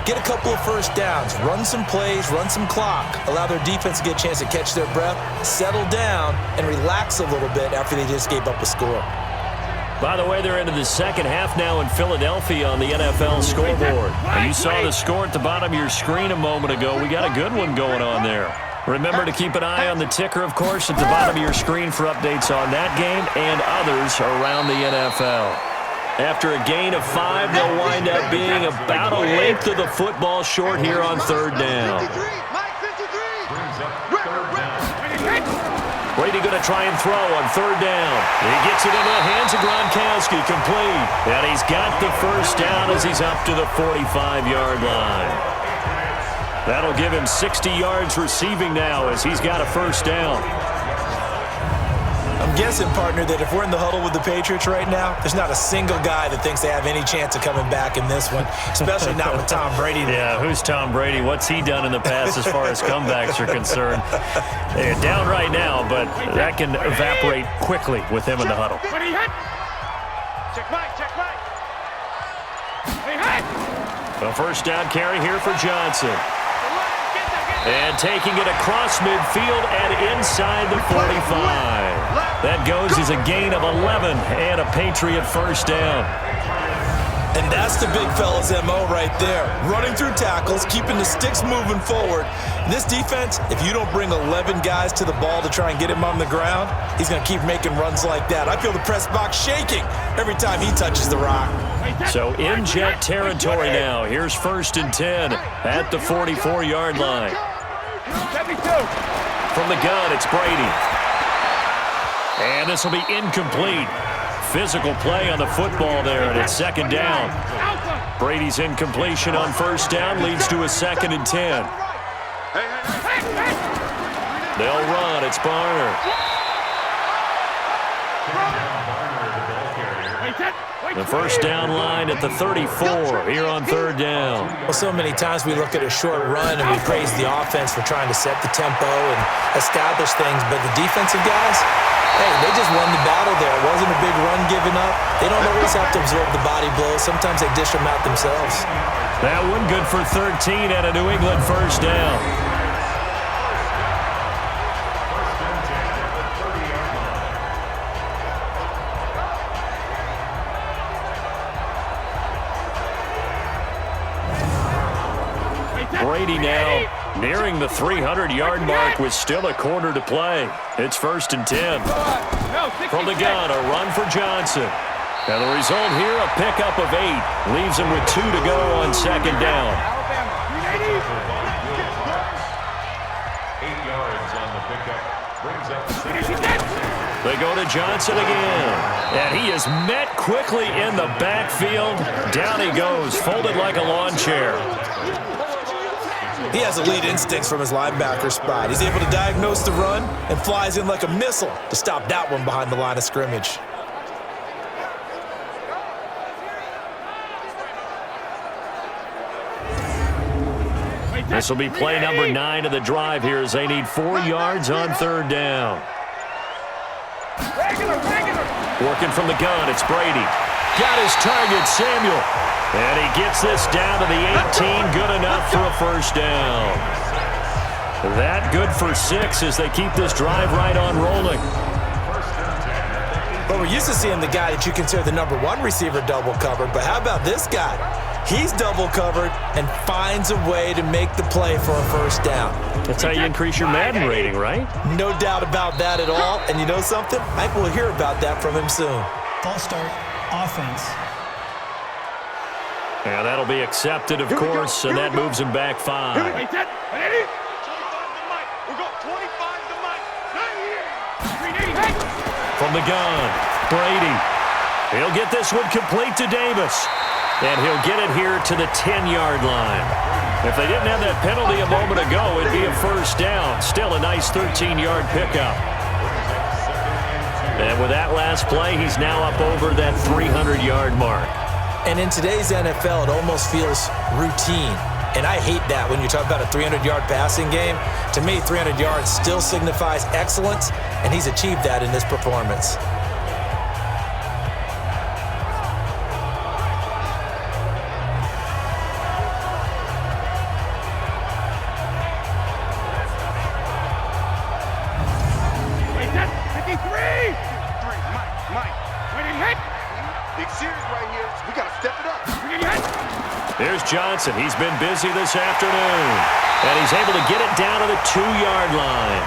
get a couple of first downs. Run some plays, run some clock. Allow their defense to get a chance to catch their breath, settle down, and relax a little bit after they just gave up a score. By the way, they're into the second half now in Philadelphia on the NFL scoreboard. And you saw the score at the bottom of your screen a moment ago. We got a good one going on there. Remember to keep an eye on the ticker, of course, at the bottom of your screen for updates on that game and others around the NFL. After a gain of 5, they'll wind up being about a length of the football short here on 3rd down. Brady going to try and throw on 3rd down. He gets it into the hands of Gronkowski, complete. And he's got the first down as he's up to the 45-yard line. That'll give him 60 yards receiving now as he's got a first down. I'm guessing, partner, that if we're in the huddle with the Patriots right now, there's not a single guy that thinks they have any chance of coming back in this one, especially not with Tom Brady. Yeah, who's Tom Brady? What's he done in the past as far as comebacks are concerned? They're down right now, but that can evaporate quickly with him in the huddle. A first down carry here for Johnson. And taking it across midfield and inside the 45. That goes as a gain of 11 and a Patriot first down. And that's the big fella's MO right there. Running through tackles, keeping the sticks moving forward. This defense, if you don't bring 11 guys to the ball to try and get him on the ground, he's going to keep making runs like that. I feel the press box shaking every time he touches the rock. So in Jet territory now. Here's 1st and 10 at the 44-yard line. From the gun, it's Brady. And this will be incomplete. Physical play on the football there, and it's second down. Brady's incompletion on first down leads to a 2nd and 10. They'll run. It's Barner. The first down line at the 34 here on 3rd down. Well, so many times we look at a short run and we praise the offense for trying to set the tempo and establish things, but the defensive guys, hey, they just won the battle there. It wasn't a big run given up. They don't always have to absorb the body blows. Sometimes they dish them out themselves. That one good for 13 at a New England first down. Brady now nearing the 300-yard mark with still a quarter to play. It's 1st and 10. From the gun, a run for Johnson. And the result here, a pickup of 8. Leaves him with 2 to go on 2nd down. 8 yards on the pickup. Brings up They go to Johnson again. And he is met quickly in the backfield. Down he goes, folded like a lawn chair. He has elite instincts from his linebacker spot. He's able to diagnose the run and flies in like a missile to stop that one behind the line of scrimmage. This will be play number 9 of the drive here as they need 4 yards on 3rd down. Working from the gun, it's Brady. Got his target, Samuel. And he gets this down to the 18, good enough for a first down. That good for 6 as they keep this drive right on rolling. But we're used to seeing the guy that you consider the number 1 receiver double covered, but how about this guy? He's double covered and finds a way to make the play for a first down. That's how you increase your Madden rating, right? No doubt about that at all. And you know something? I think we'll hear about that from him soon. False start, offense. Yeah, that'll be accepted, of course, and that moves him back 5. From the gun, Brady. He'll get this one complete to Davis. And he'll get it here to the 10-yard line. If they didn't have that penalty a moment ago, it'd be a first down. Still a nice 13-yard pickup. And with that last play, he's now up over that 300-yard mark. And in today's NFL, it almost feels routine. And I hate that when you talk about a 300-yard passing game. To me, 300 yards still signifies excellence, and he's achieved that in this performance. Here's Johnson. He's been busy this afternoon. And he's able to get it down to the 2-yard line.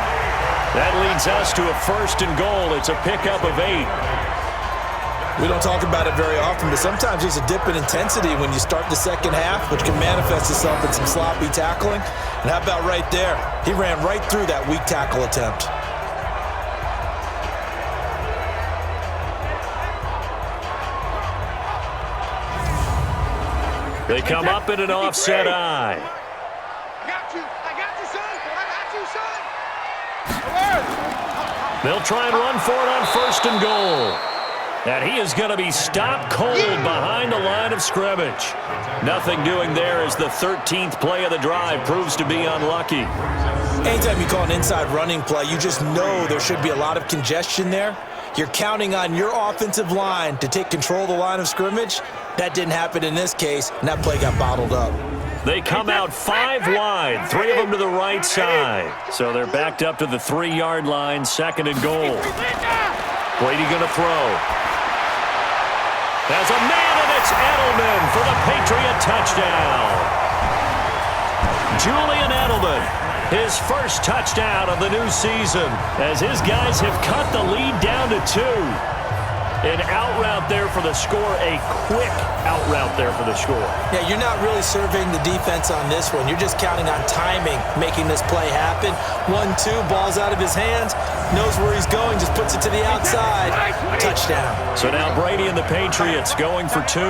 That leads us to a 1st and goal. It's a pickup of 8. We don't talk about it very often, but sometimes there's a dip in intensity when you start the second half, which can manifest itself in some sloppy tackling. And how about right there? He ran right through that weak tackle attempt. They come up in an offset eye. I got you, son. I got you, son. They'll try and run for it on 1st and goal. And he is going to be stopped cold behind the line of scrimmage. Nothing doing there as the 13th play of the drive proves to be unlucky. Anytime you call an inside running play, you just know there should be a lot of congestion there. You're counting on your offensive line to take control of the line of scrimmage. That didn't happen in this case, and that play got bottled up. They come out 5 wide, 3 of them to the right side. So they're backed up to the 3-yard line, 2nd and goal. Brady going to throw. There's a man, and it's Edelman for the Patriot touchdown. Julian Edelman, his first touchdown of the new season, as his guys have cut the lead down to 2. An out route there for the score, a quick out route there for the score. Yeah, you're not really surveying the defense on this one. You're just counting on timing, making this play happen. 1-2, ball's out of his hands, knows where he's going, just puts it to the outside. Touchdown. So now Brady and the Patriots going for 2.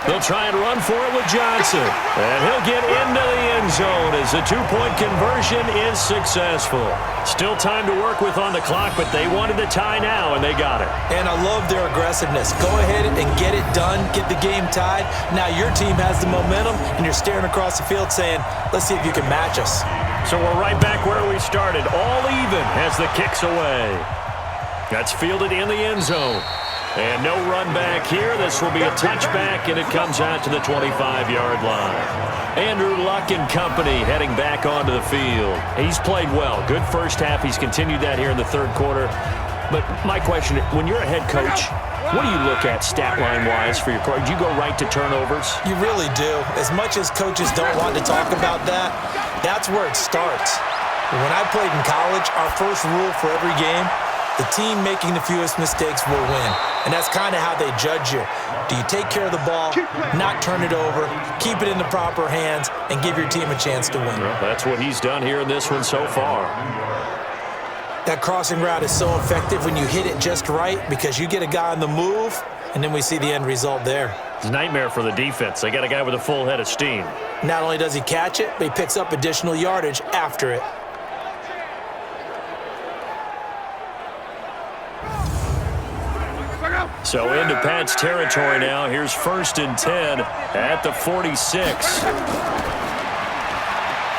They'll try and run for it with Johnson. And he'll get into the end zone as the two-point conversion is successful. Still time to work with on the clock, but they wanted the tie now, and they got it. And I love their aggressiveness. Go ahead and get it done, get the game tied. Now your team has the momentum, and you're staring across the field saying, let's see if you can match us. So we're right back where we started, all even as the kick's away. That's fielded in the end zone. And no run back here. This will be a touchback, and it comes out to the 25-yard line. Andrew Luck and company heading back onto the field. He's played well. Good first half. He's continued that here in the third quarter. But my question, when you're a head coach, what do you look at stat line-wise for your coach? Do you go right to turnovers? You really do. As much as coaches don't want to talk about that, that's where it starts. When I played in college, our first rule for every game, the team making the fewest mistakes will win. And that's kind of how they judge you. Do you take care of the ball, not turn it over, keep it in the proper hands, and give your team a chance to win? Well, that's what he's done here in this one so far. That crossing route is so effective when you hit it just right because you get a guy on the move, and then we see the end result there. It's a nightmare for the defense. They got a guy with a full head of steam. Not only does he catch it, but he picks up additional yardage after it. So into Pat's territory now. Here's 1st and 10 at the 46.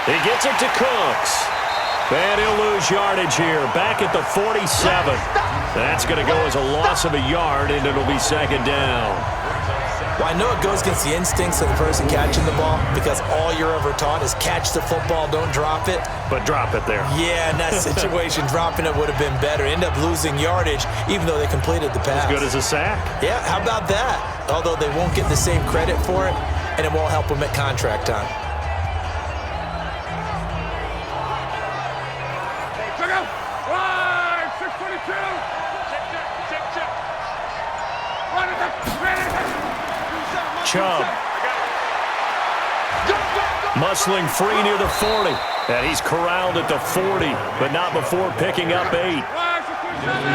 He gets it to Cooks. And he'll lose yardage here. Back at the 47. That's going to go as a loss of a yard, and it'll be 2nd down. Well, I know it goes against the instincts of the person catching the ball because all you're ever taught is catch the football, don't drop it. But drop it there. Yeah, in that situation, dropping it would have been better. End up losing yardage even though they completed the pass. As good as a sack. Yeah, how about that? Although they won't get the same credit for it, and it won't help them at contract time. Chubb. Muscling free near the 40. And he's corralled at the 40, but not before picking up 8.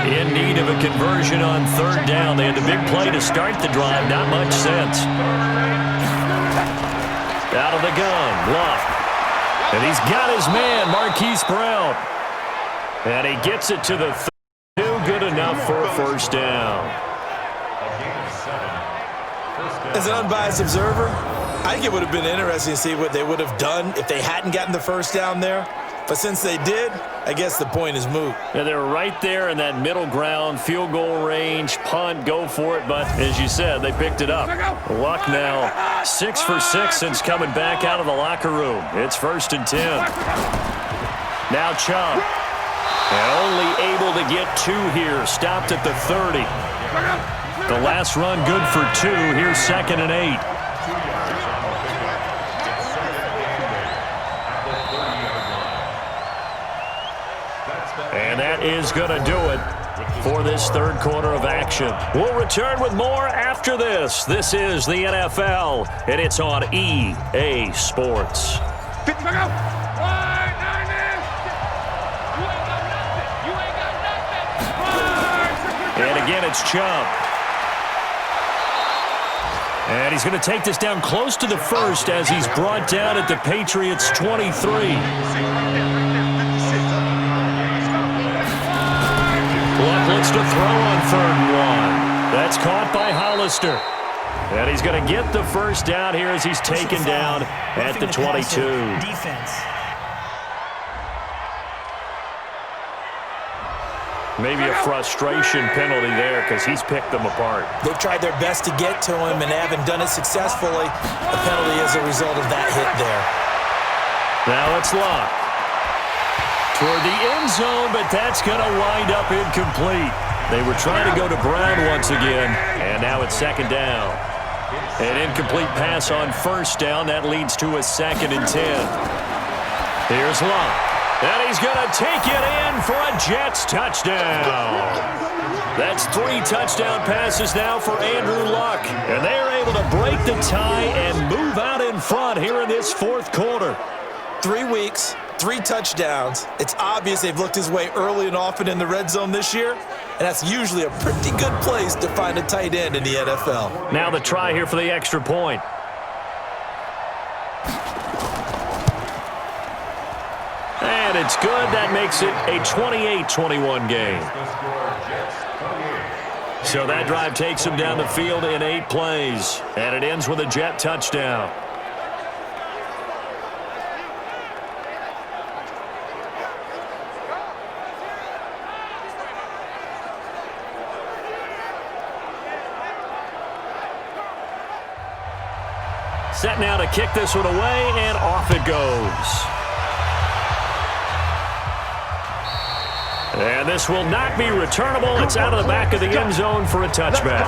In need of a conversion on 3rd down. They had the big play to start the drive. Not much sense. Out of the gun. Luck. And he's got his man, Marquise Brown. And he gets it to the 2. Good enough for a 1st down. As an unbiased observer, I think it would have been interesting to see what they would have done if they hadn't gotten the 1st down there. But since they did, I guess the point is moot. Yeah, they're right there in that middle ground, field goal range, punt, go for it. But as you said, they picked it up. Luck now 6 for 6 since coming back out of the locker room. It's 1st and 10. Now Chubb. And only able to get 2 here. Stopped at the 30. The last run good for 2. Here's 2nd and 8. And that is going to do it for this third quarter of action. We'll return with more after this. This is the NFL, and it's on EA Sports. And again, it's Chubb. And he's going to take this down close to the 1st as he's brought down at the Patriots' 23. Luck looks to throw on 3rd and 1. That's caught by Hollister. And he's going to get the 1st down here as he's taken down at the 22. Defense. Maybe a frustration penalty there because he's picked them apart. They've tried their best to get to him and haven't done it successfully. The penalty is a result of that hit there. Now it's Luck. Toward the end zone, but that's going to wind up incomplete. They were trying to go to Brown once again, and now it's 2nd down. An incomplete pass on 1st down. That leads to a 2nd and 10. Here's Luck. And he's going to take it in for a Jets touchdown. That's 3 touchdown passes now for Andrew Luck. And they are able to break the tie and move out in front here in this fourth quarter. 3 weeks, 3 touchdowns. It's obvious they've looked his way early and often in the red zone this year, and that's usually a pretty good place to find a tight end in the NFL. Now the try here for the extra point. And it's good. That makes it a 28-21 game. So that drive takes them down the field in 8 plays, and it ends with a Jet touchdown. Set now to kick this one away, and off it goes. And this will not be returnable. It's out of the back of the end zone for a touchback.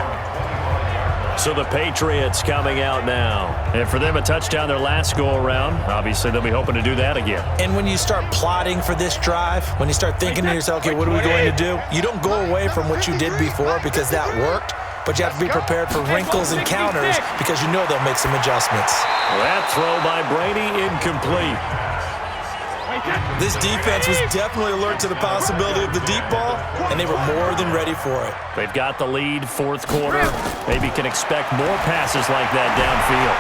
So the Patriots coming out now. And for them, a touchdown their last go-around. Obviously, they'll be hoping to do that again. And when you start plotting for this drive, when you start thinking to yourself, okay, what are we going to do? You don't go away from what you did before because that worked, but you have to be prepared for wrinkles and counters because you know they'll make some adjustments. That throw by Brady incomplete. This defense was definitely alert to the possibility of the deep ball, and they were more than ready for it. They've got the lead, fourth quarter. Maybe can expect more passes like that downfield.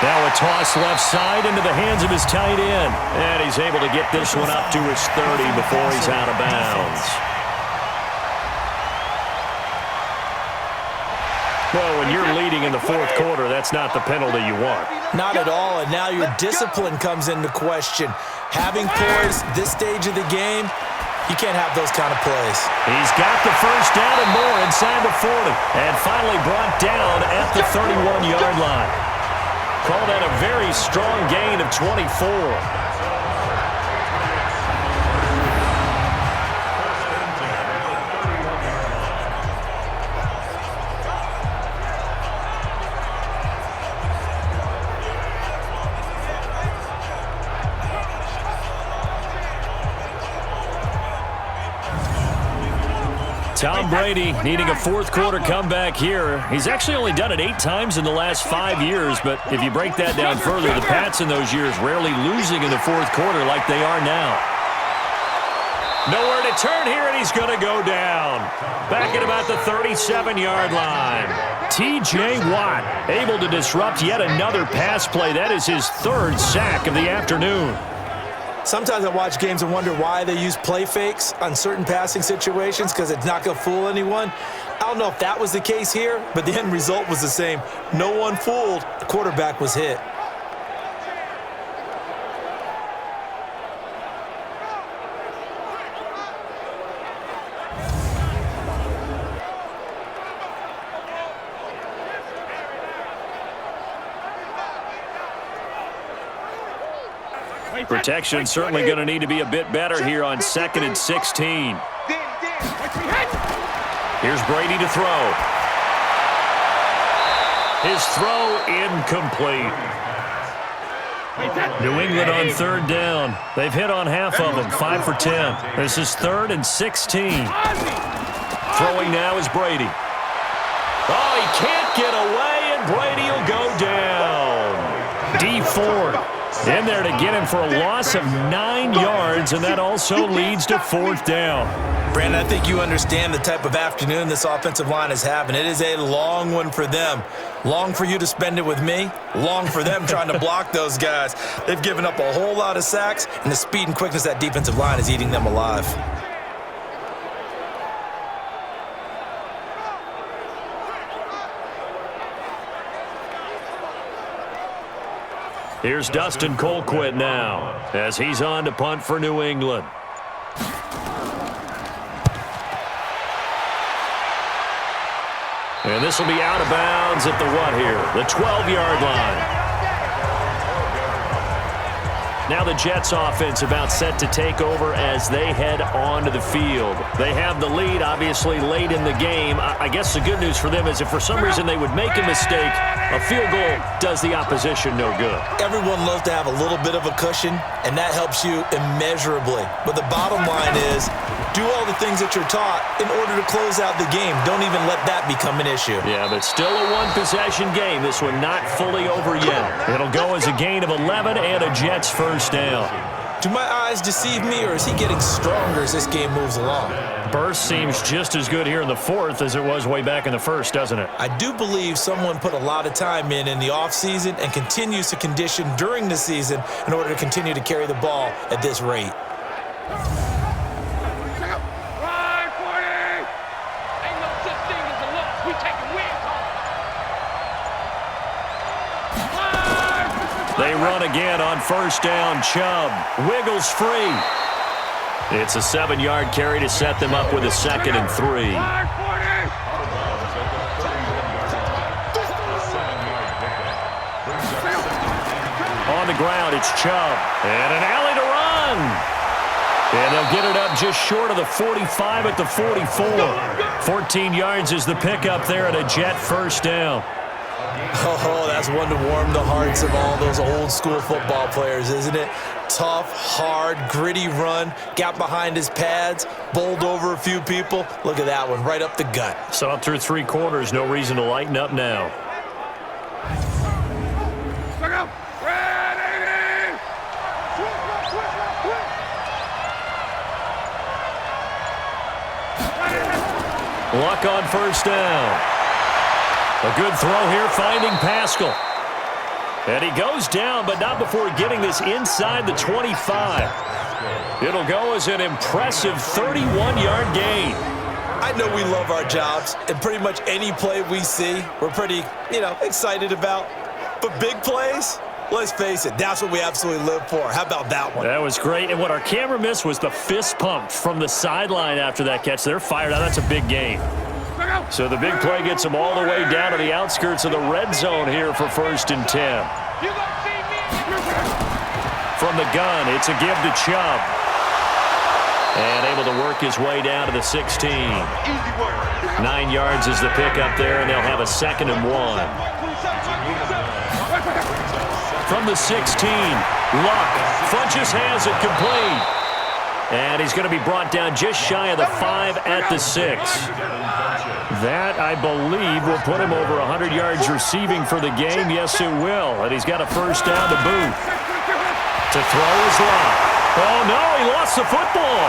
Now a toss left side into the hands of his tight end. And he's able to get this one up to his 30 before he's out of bounds. Well, when you're leading in the fourth quarter, that's not the penalty you want. Not at all, and now your discipline comes into question. Having poise this stage of the game, you can't have those kind of plays. He's got the first down and more inside the 40. And finally brought down at the 31-yard line. Call that a very strong gain of 24. Tom Brady needing a fourth quarter comeback here. He's actually only done it 8 times in the last 5 years, but if you break that down further, the Pats in those years rarely losing in the fourth quarter like they are now. Nowhere to turn here, and he's going to go down. Back at about the 37-yard line. T.J. Watt able to disrupt yet another pass play. That is his 3rd sack of the afternoon. Sometimes I watch games and wonder why they use play fakes on certain passing situations because it's not going to fool anyone. I don't know if that was the case here, but the end result was the same. No one fooled. The quarterback was hit. Protection certainly going to need to be a bit better here on 2nd and 16. Here's Brady to throw. His throw incomplete. New England on 3rd down. They've hit on half of them, 5 for 10. This is 3rd and 16. Throwing now is Brady. Oh, he can't get away, and Brady will go down. D Ford in there to get him for a loss of 9 yards, and that also leads to 4th down. Brandon, I think you understand the type of afternoon this offensive line is having. It is a long one for them. Long for you to spend it with me. Long for them trying to block those guys. They've given up a whole lot of sacks, and the speed and quickness of that defensive line is eating them alive. Here's Dustin Colquitt now as he's on to punt for New England. And this will be out of bounds at the what here? The 12-yard line. Now the Jets offense about set to take over as they head onto the field. They have the lead, obviously, late in the game. I guess the good news for them is if for some reason they would make a mistake, a field goal does the opposition no good. Everyone loves to have a little bit of a cushion, and that helps you immeasurably. But the bottom line is Do all the things that you're taught in order to close out the game. Don't even let that become an issue. Yeah, but still a one-possession game. This one not fully over yet. It'll go as a gain of 11 and a Jets first down. Do my eyes deceive me, or is he getting stronger as this game moves along? Burst seems just as good here in the fourth as it was way back in the first, doesn't it? I do believe someone put a lot of time in the offseason and continues to condition during the season in order to continue to carry the ball at this rate. They run again on first down. Chubb wiggles free. It's a 7-yard carry to set them up with a 2nd and 3. On the ground, it's Chubb. And an alley to run. And they'll get it up just short of the 45 at the 44. 14 yards is the pickup there at a Jet first down. Oh, that's one to warm the hearts of all those old-school football players, isn't it? Tough, hard, gritty run, got behind his pads, bowled over a few people. Look at that one, right up the gut. Saw it through 3 quarters, no reason to lighten up now. Luck on first down. A good throw here, finding Pascal. And he goes down, but not before getting this inside the 25. It'll go as an impressive 31-yard gain. I know we love our jobs, and pretty much any play we see, we're pretty, excited about. But big plays, let's face it, that's what we absolutely live for. How about that one? That was great, and what our camera missed was the fist pump from the sideline after that catch. They're fired out. That's a big gain. So the big play gets them all the way down to the outskirts of the red zone here for 1st and 10. From the gun, it's a give to Chubb. And able to work his way down to the 16. 9 yards is the pickup there, and they'll have a 2nd and 1. From the 16, Luck Funches has it complete. And he's going to be brought down just shy of the 5 at the 6. That, I believe, will put him over 100 yards receiving for the game. Yes, it will. And he's got a first down to boot. To throw his Luck. Oh, no, he lost the football.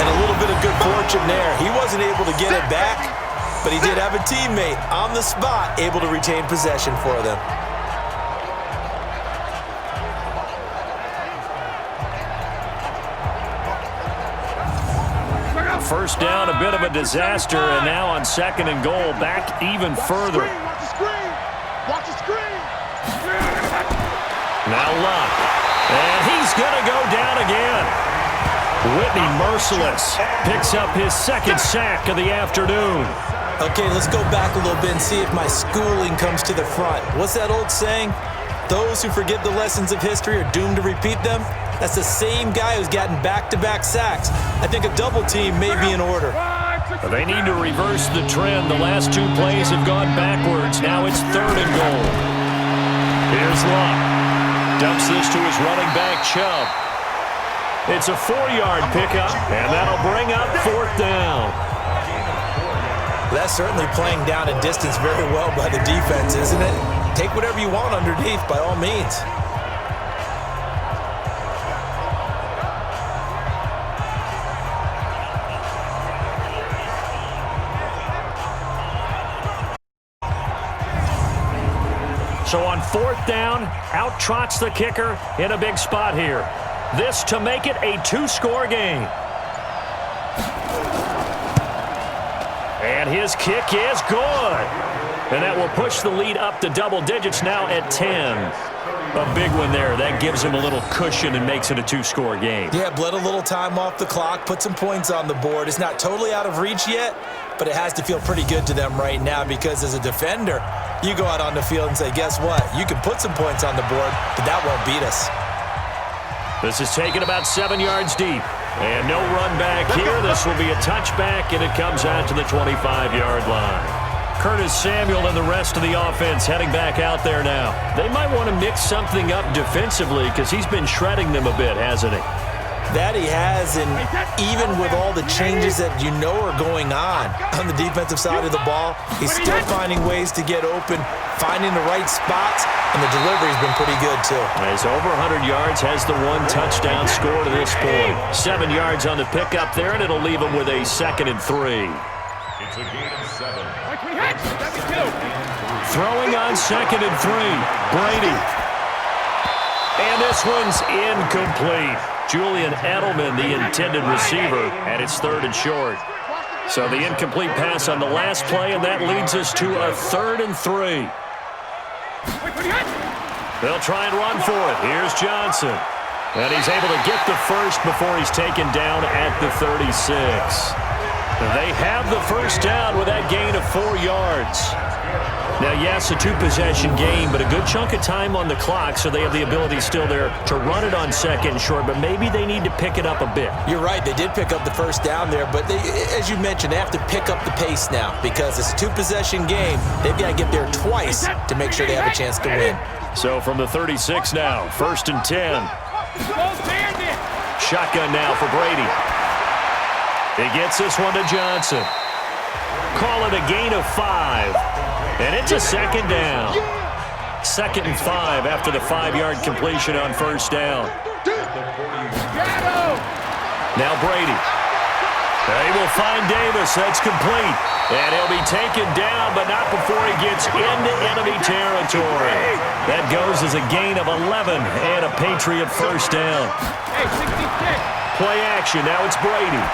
And a little bit of good fortune there. He wasn't able to get it back, but he did have a teammate on the spot able to retain possession for them. First down, a bit of a disaster, and now on 2nd and goal, back even further. Watch the screen. Now Luck, and he's going to go down again. Whitney, merciless, picks up his 2nd sack of the afternoon. Okay, let's go back a little bit and see if my schooling comes to the front. What's that old saying? Those who forget the lessons of history are doomed to repeat them. That's the same guy who's gotten back-to-back sacks. I think a double team may be in order. They need to reverse the trend. The last 2 plays have gone backwards. Now it's 3rd and goal. Here's Luck. Dumps this to his running back, Chubb. It's a 4-yard pickup, and that'll bring up 4th down. That's certainly playing down a distance very well by the defense, isn't it? Take whatever you want underneath, by all means. So on 4th down, out trots the kicker in a big spot here. This to make it a 2-score game. And his kick is good. And that will push the lead up to double digits now at 10. A big one there. That gives him a little cushion and makes it a 2-score game. Yeah, bled a little time off the clock, put some points on the board. It's not totally out of reach yet, but it has to feel pretty good to them right now because as a defender, you go out on the field and say, guess what? You can put some points on the board, but that won't beat us. This is taken about 7 yards deep. And no run back here. This will be a touchback, and it comes out to the 25-yard line. Curtis Samuel and the rest of the offense heading back out there now. They might want to mix something up defensively because he's been shredding them a bit, hasn't he? That he has, and even with all the changes that you know are going on the defensive side of the ball, he's still finding ways to get open, finding the right spots, and the delivery's been pretty good too. He's over 100 yards, has the 1 touchdown score to this point. 7 yards on the pickup there, and it'll leave him with a 2nd and 3. It's a gain of 7. Throwing on 2nd and 3, Brady. And this one's incomplete. Julian Edelman, the intended receiver, and it's 3rd and short. So the incomplete pass on the last play, and that leads us to a 3rd and 3. They'll try and run for it. Here's Johnson. And he's able to get the first before he's taken down at the 36. They have the first down with that gain of 4 yards. Now, yes, a 2-possession game, but a good chunk of time on the clock, so they have the ability still there to run it on 2nd and short, but maybe they need to pick it up a bit. You're right. They did pick up the first down there, but they, as you mentioned, they have to pick up the pace now because it's a 2-possession game. They've got to get there twice to make sure they have a chance to win. So from the 36 now, 1st and 10. Shotgun now for Brady. He gets this one to Johnson. Call it a gain of 5. And it's a 2nd down. 2nd and 5 after the 5-yard completion on 1st down. Now Brady. He will find Davis. That's complete. And he'll be taken down, but not before he gets into enemy territory. That goes as a gain of 11 and a Patriot first down. Play action. Now it's Brady.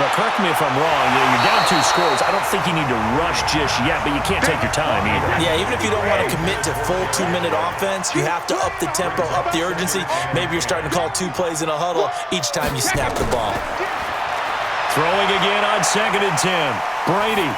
Now, correct me if I'm wrong. You're down 2 scores. I don't think you need to rush just yet, but you can't take your time either. Yeah, even if you don't want to commit to full 2-minute offense, you have to up the tempo, up the urgency. Maybe you're starting to call 2 plays in a huddle each time you snap the ball. Throwing again on 2nd and 10. Brady.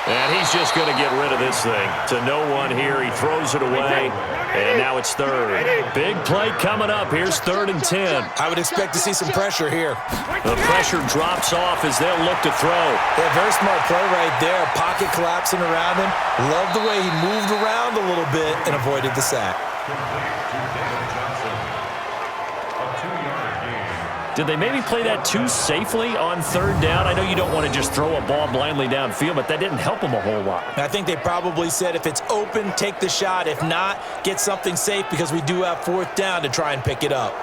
And he's just going to get rid of this thing. To no one here. He throws it away. And now it's 3rd. Big play coming up. Here's 3rd and 10. I would expect to see some pressure here. The pressure drops off as they'll look to throw. Yeah, very smart play right there. Pocket collapsing around him. Love the way he moved around a little bit and avoided the sack. Did they maybe play that too safely on 3rd down? I know you don't want to just throw a ball blindly downfield, but that didn't help them a whole lot. I think they probably said if it's open, take the shot. If not, get something safe because we do have 4th down to try and pick it up.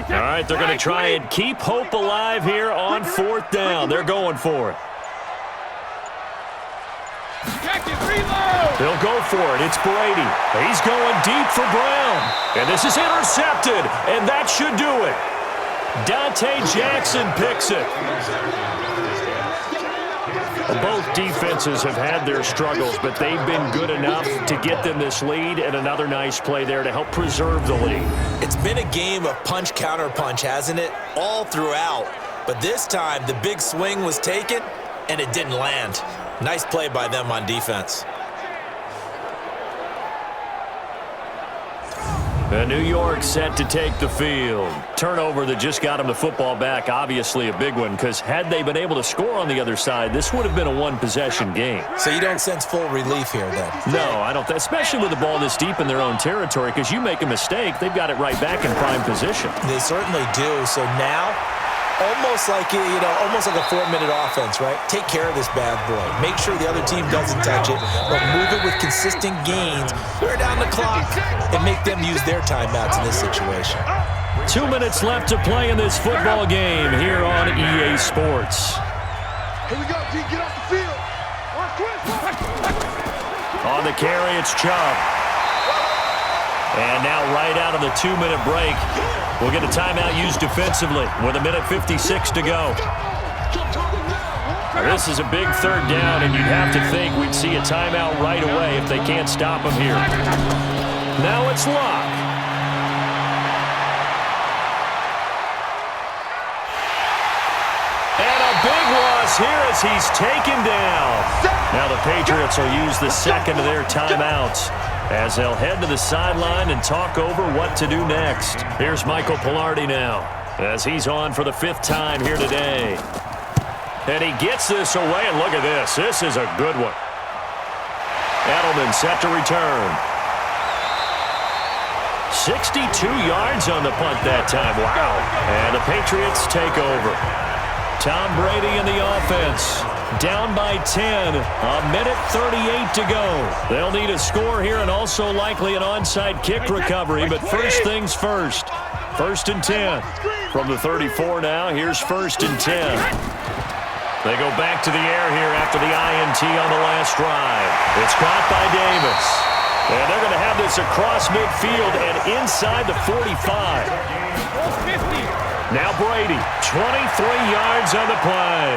All right, they're going to try and keep hope alive here on 4th down. They're going for it. They'll go for it. It's Brady. He's going deep for Brown. And this is intercepted, and that should do it. Dante Jackson picks it. Both defenses have had their struggles, but they've been good enough to get them this lead, and another nice play there to help preserve the lead. It's been a game of punch-counter-punch, hasn't it? All throughout. But this time, the big swing was taken, and it didn't land. Nice play by them on defense. New York set to take the field. Turnover that just got them the football back, obviously a big one, because had they been able to score on the other side, this would have been a 1-possession game. So you don't sense full relief here, then? No, I don't. Especially with the ball this deep in their own territory, because you make a mistake, they've got it right back in prime position. They certainly do. So now, almost like a 4-minute offense, right? Take care of this bad boy. Make sure the other team doesn't touch it, but move it with consistent gains. Wear down the clock and make them use their timeouts in this situation. 2 minutes left to play in this football game here on EA Sports. Here we go, G. Get off the field. On the carry, it's Chubb. And now right out of the 2-minute break, we'll get a timeout used defensively with 1:56 to go. Now, this is a big 3rd down, and you'd have to think we'd see a timeout right away if they can't stop him here. Now it's Locke. And a big loss here as he's taken down. Now the Patriots will use the 2nd of their timeouts as they'll head to the sideline and talk over what to do next. Here's Michael Pilardi now as he's on for the 5th time here today. And he gets this away, and look at this. This is a good one. Edelman set to return. 62 yards on the punt that time. Wow. And the Patriots take over. Tom Brady in the offense. Down by 10. A minute 38 to go. They'll need a score here and also likely an onside kick recovery. But first things first. 1st and 10. From the 34 now, here's 1st and 10. They go back to the air here after the INT on the last drive. It's caught by Davis. And they're going to have this across midfield and inside the 45. Now Brady, 23 yards on the play.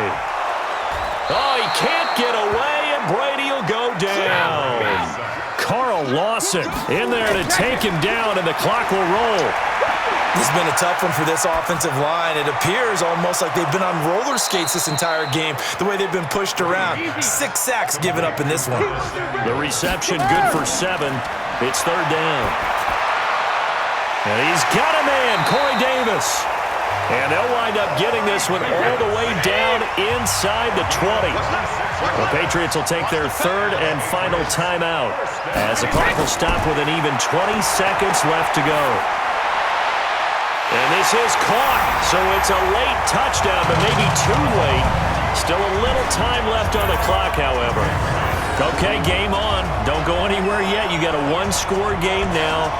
Oh, he can't get away, and Brady will go down. Carl Lawson in there to take him down, and the clock will roll. This has been a tough one for this offensive line. It appears almost like they've been on roller skates this entire game, the way they've been pushed around. 6 sacks given up in this one. The reception good for 7. It's 3rd down. And he's got a man, Corey Davis. And they'll wind up getting this one all the way down inside the 20. The Patriots will take their 3rd and final timeout as the clock will stop with an even 20 seconds left to go. And this is caught, so it's a late touchdown, but maybe too late. Still a little time left on the clock, however. Okay, game on. Don't go anywhere yet. You got a 1-score game now.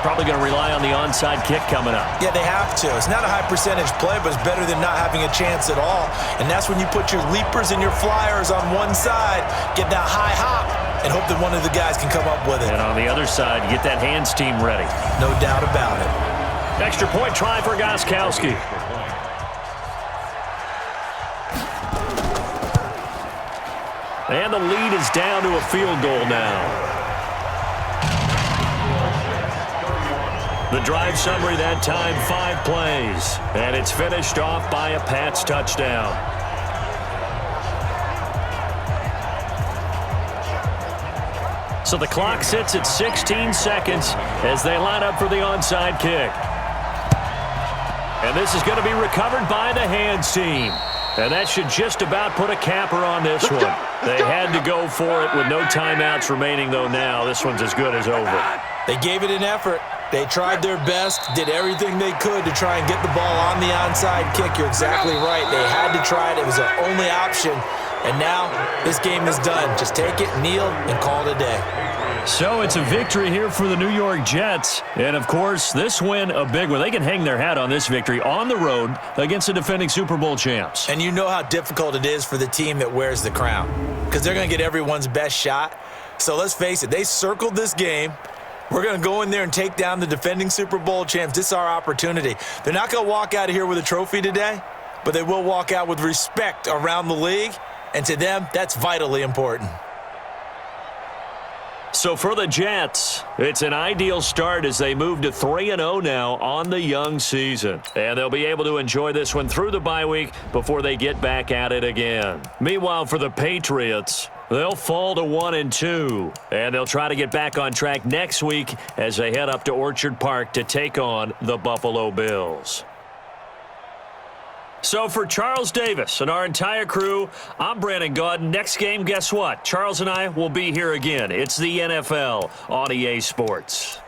Probably going to rely on the onside kick coming up. Yeah, they have to. It's not a high-percentage play, but it's better than not having a chance at all. And that's when you put your leapers and your flyers on one side, get that high hop, and hope that one of the guys can come up with it. And on the other side, get that hands team ready. No doubt about it. Extra point try for Gostkowski. And the lead is down to a field goal now. The drive summary that time, 5 plays. And it's finished off by a Pats touchdown. So the clock sits at 16 seconds as they line up for the onside kick. And this is going to be recovered by the hands team. And that should just about put a capper on this one. They had to go for it with no timeouts remaining, though now this one's as good as over. They gave it an effort. They tried their best, did everything they could to try and get the ball on the onside kick. You're exactly right. They had to try it. It was their only option. And now this game is done. Just take it, kneel, and call it a day. So it's a victory here for the New York Jets. And, of course, this win, a big one. They can hang their hat on this victory on the road against the defending Super Bowl champs. And you know how difficult it is for the team that wears the crown because they're going to get everyone's best shot. So let's face it, they circled this game. We're going to go in there and take down the defending Super Bowl champs. This is our opportunity. They're not going to walk out of here with a trophy today, but they will walk out with respect around the league. And to them, that's vitally important. So for the Jets, it's an ideal start as they move to 3-0 now on the young season. And they'll be able to enjoy this one through the bye week before they get back at it again. Meanwhile, for the Patriots, they'll fall to 1-2. And they'll try to get back on track next week as they head up to Orchard Park to take on the Buffalo Bills. So for Charles Davis and our entire crew, I'm Brandon Gaudin. Next game, guess what? Charles and I will be here again. It's the NFL on EA Sports.